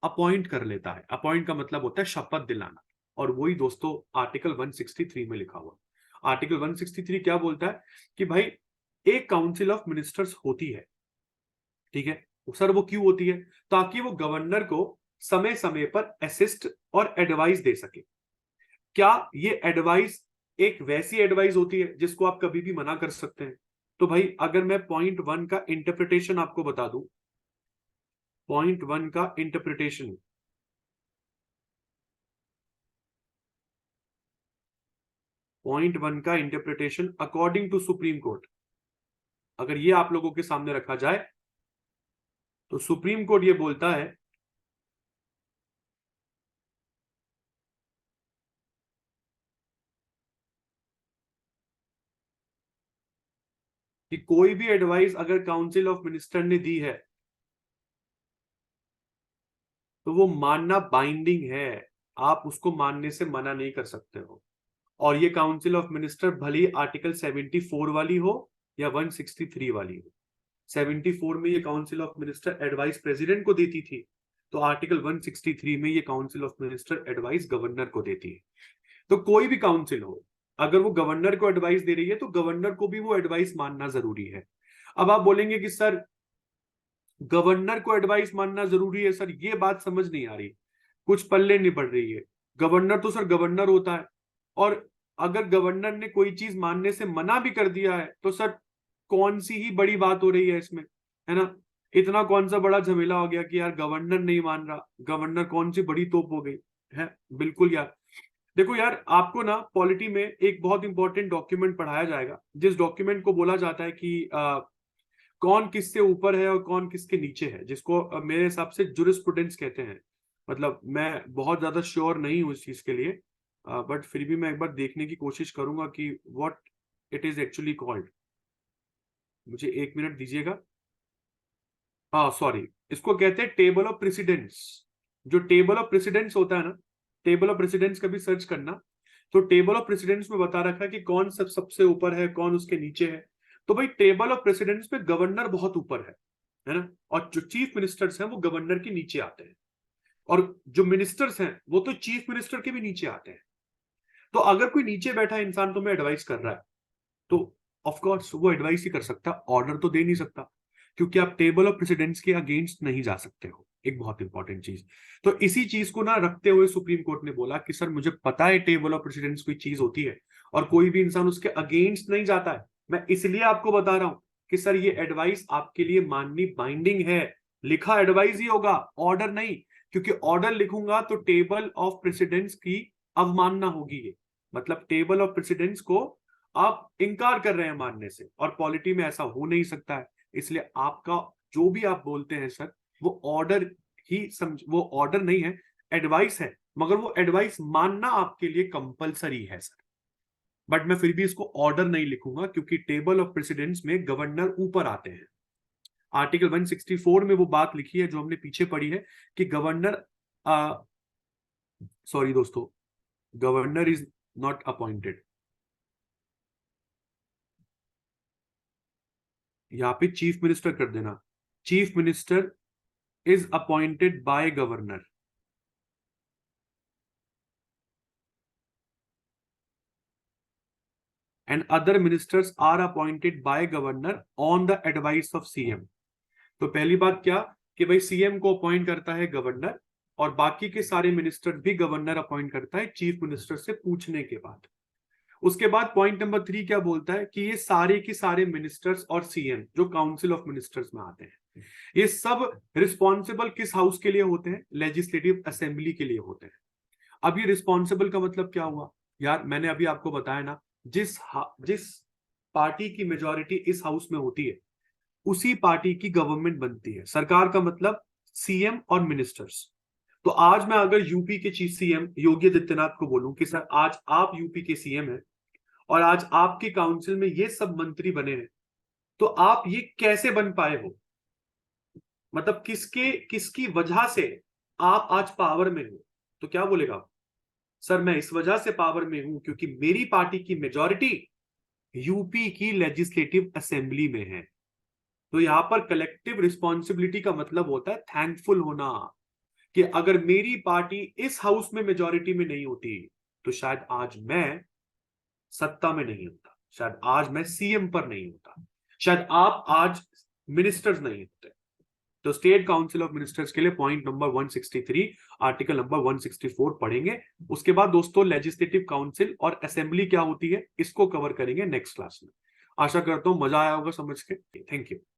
अपॉइंट कर लेता है। अपॉइंट का मतलब होता है शपथ दिलाना, और वही दोस्तों आर्टिकल 163 में लिखा हुआ। आर्टिकल 163 क्या बोलता है कि भाई एक काउंसिल ऑफ मिनिस्टर्स होती है, ठीक है सर। वो क्यों होती है? ताकि वो गवर्नर को समय समय पर असिस्ट और एडवाइस दे सके। क्या ये एडवाइस एक वैसी एडवाइस होती है जिसको आप कभी भी मना कर सकते हैं? तो भाई अगर मैं पॉइंट 1 का इंटरप्रिटेशन आपको बता दूं, पॉइंट 1 का इंटरप्रिटेशन, पॉइंट 1 का interpretation according to supreme court, अगर ये आप लोगों के सामने रखा जाए तो सुप्रीम कोर्ट ये बोलता है कि कोई भी एडवाइस अगर काउंसिल ऑफ मिनिस्टर ने दी है तो वो मानना बाइंडिंग है, आप उसको मानने से मना नहीं कर सकते हो। और ये काउंसिल ऑफ मिनिस्टर भले ही आर्टिकल 74 वाली हो या 163 वाली हो। 74 में ये council of minister advice president को देती थी, तो आर्टिकल 163 में ये council of minister advice governor को देती है। तो कोई भी काउंसिल हो, अगर वो गवर्नर को एडवाइस दे रही है तो गवर्नर को भी वो एडवाइस मानना जरूरी है। अब आप बोलेंगे कि सर गवर्नर को एडवाइस मानना जरूरी है, सर ये बात समझ नहीं आ रही, कुछ पल्ले नहीं पड़ रही है। गवर्नर तो सर गवर्नर होता है, और अगर गवर्नर ने कोई चीज मानने से मना भी कर दिया है तो सर कौन सी ही बड़ी बात हो रही है इसमें, है ना? इतना कौन सा बड़ा झमेला हो गया कि यार गवर्नर नहीं मान रहा, गवर्नर कौन सी बड़ी तोप हो गई है? बिल्कुल यार। देखो यार, आपको ना पॉलिटी में एक बहुत इंपॉर्टेंट डॉक्यूमेंट पढ़ाया जाएगा, जिस डॉक्यूमेंट को बोला जाता है कि कौन किससे ऊपर है और कौन किसके नीचे है, जिसको मेरे हिसाब से जुरिस्प्रूडेंस कहते हैं। मतलब मैं बहुत ज्यादा श्योर नहीं हूँ इस चीज के लिए, बट फिर भी मैं एक बार देखने की कोशिश करूंगा कि what it is actually called. मुझे 1 मिनट दीजिएगा। हाँ सॉरी, इसको कहते हैं टेबल ऑफ प्रेसिडेंट्स। जो टेबल ऑफ प्रेसिडेंट्स होता है ना, टेबल ऑफ प्रेसिडेंट्स कभी सर्च करना, तो टेबल ऑफ प्रेसिडेंट्स में बता रखा है कि कौन सबसे ऊपर है, कौन उसके नीचे है। तो भाई टेबल ऑफ प्रेसिडेंट्स में गवर्नर बहुत ऊपर है ना, और जो चीफ मिनिस्टर्स हैं वो गवर्नर के नीचे आते हैं, और जो मिनिस्टर्स हैं वो तो चीफ मिनिस्टर के भी नीचे आते हैं। तो अगर कोई नीचे बैठा इंसान तुम्हें एडवाइस कर रहा है तो ऑफ कोर्स वो एडवाइस ही कर सकता, ऑर्डर तो दे नहीं सकता, क्योंकि आप टेबल ऑफ प्रेसिडेंट्स के अगेंस्ट नहीं जा सकते हो। एक बहुत इंपॉर्टेंट चीज, तो इसी चीज को ना रखते हुए सुप्रीम कोर्ट ने बोला कि सर मुझे पता है टेबल ऑफ प्रेसिडेंट्स कोई चीज होती है और कोई भी इंसान उसके अगेंस्ट नहीं जाता है, मैं इसलिए आपको बता रहा हूं कि सर ये एडवाइस आपके लिए माननी बाइंडिंग है। लिखा एडवाइस ही होगा, ऑर्डर नहीं, क्योंकि ऑर्डर लिखूंगा तो टेबल ऑफ प्रेसिडेंट्स की अवमानना होगी। ये मतलब टेबल ऑफ प्रेसिडेंट्स को आप इनकार कर रहे हैं मानने से, और पॉलिटी में ऐसा हो नहीं सकता है। इसलिए आपका जो भी आप बोलते हैं सर, वो ऑर्डर ही समझ, वो ऑर्डर नहीं है, एडवाइस है, मगर वो एडवाइस मानना आपके लिए कंपलसरी है सर। बट मैं फिर भी इसको ऑर्डर नहीं लिखूंगा, क्योंकि टेबल ऑफ प्रेसिडेंट्स में गवर्नर ऊपर आते हैं। आर्टिकल 164 में वो बात लिखी है जो हमने पीछे पढ़ी है कि गवर्नर, सॉरी दोस्तों, गवर्नर इज नॉट अपॉइंटेड, यहां पे चीफ मिनिस्टर कर देना, chief minister is appointed by governor, and other ministers are appointed by governor on the advice of CM. तो पहली बात क्या कि भाई सीएम को अपॉइंट करता है गवर्नर, और बाकी के सारे मिनिस्टर भी गवर्नर अपॉइंट करता है चीफ मिनिस्टर से पूछने के बाद। उसके बाद पॉइंट नंबर 3 क्या बोलता है कि ये सारे के सारे मिनिस्टर्स और सीएम जो काउंसिल ऑफ मिनिस्टर्स में आते हैं, ये सब रिस्पॉन्सिबल किस हाउस के लिए होते हैं? लेजिस्लेटिव असेंबली के लिए होते हैं। अब ये रिस्पॉन्सिबल का मतलब क्या हुआ यार? मैंने अभी आपको बताया ना, जिस पार्टी की मेजोरिटी इस हाउस में होती है उसी पार्टी की गवर्नमेंट बनती है। सरकार का मतलब सीएम और मिनिस्टर्स। तो आज मैं अगर यूपी के चीफ सीएम योगी आदित्यनाथ को बोलूं कि सर आज आप यूपी के सीएम हैं और आज आपके काउंसिल में ये सब मंत्री बने हैं, तो आप ये कैसे बन पाए हो? मतलब किसकी वजह से आप आज पावर में हो? तो क्या बोलेगा? सर मैं इस वजह से पावर में हूं क्योंकि मेरी पार्टी की मेजॉरिटी यूपी की लेजिस्लेटिव असेंबली में है। तो यहां पर कलेक्टिव रिस्पॉन्सिबिलिटी का मतलब होता है थैंकफुल होना, कि अगर मेरी पार्टी इस हाउस में मेजॉरिटी में नहीं होती तो शायद आज मैं सत्ता में नहीं होता, शायद आज मैं सीएम पर नहीं होता, शायद आप आज मिनिस्टर्स नहीं होते। तो स्टेट काउंसिल ऑफ मिनिस्टर्स के लिए पॉइंट नंबर 163 आर्टिकल नंबर 164 पढ़ेंगे। उसके बाद दोस्तों लेजिस्लेटिव काउंसिल और असेंबली क्या होती है इसको कवर करेंगे नेक्स्ट क्लास में। आशा करता हूं मजा आया होगा समझ के। Thank you.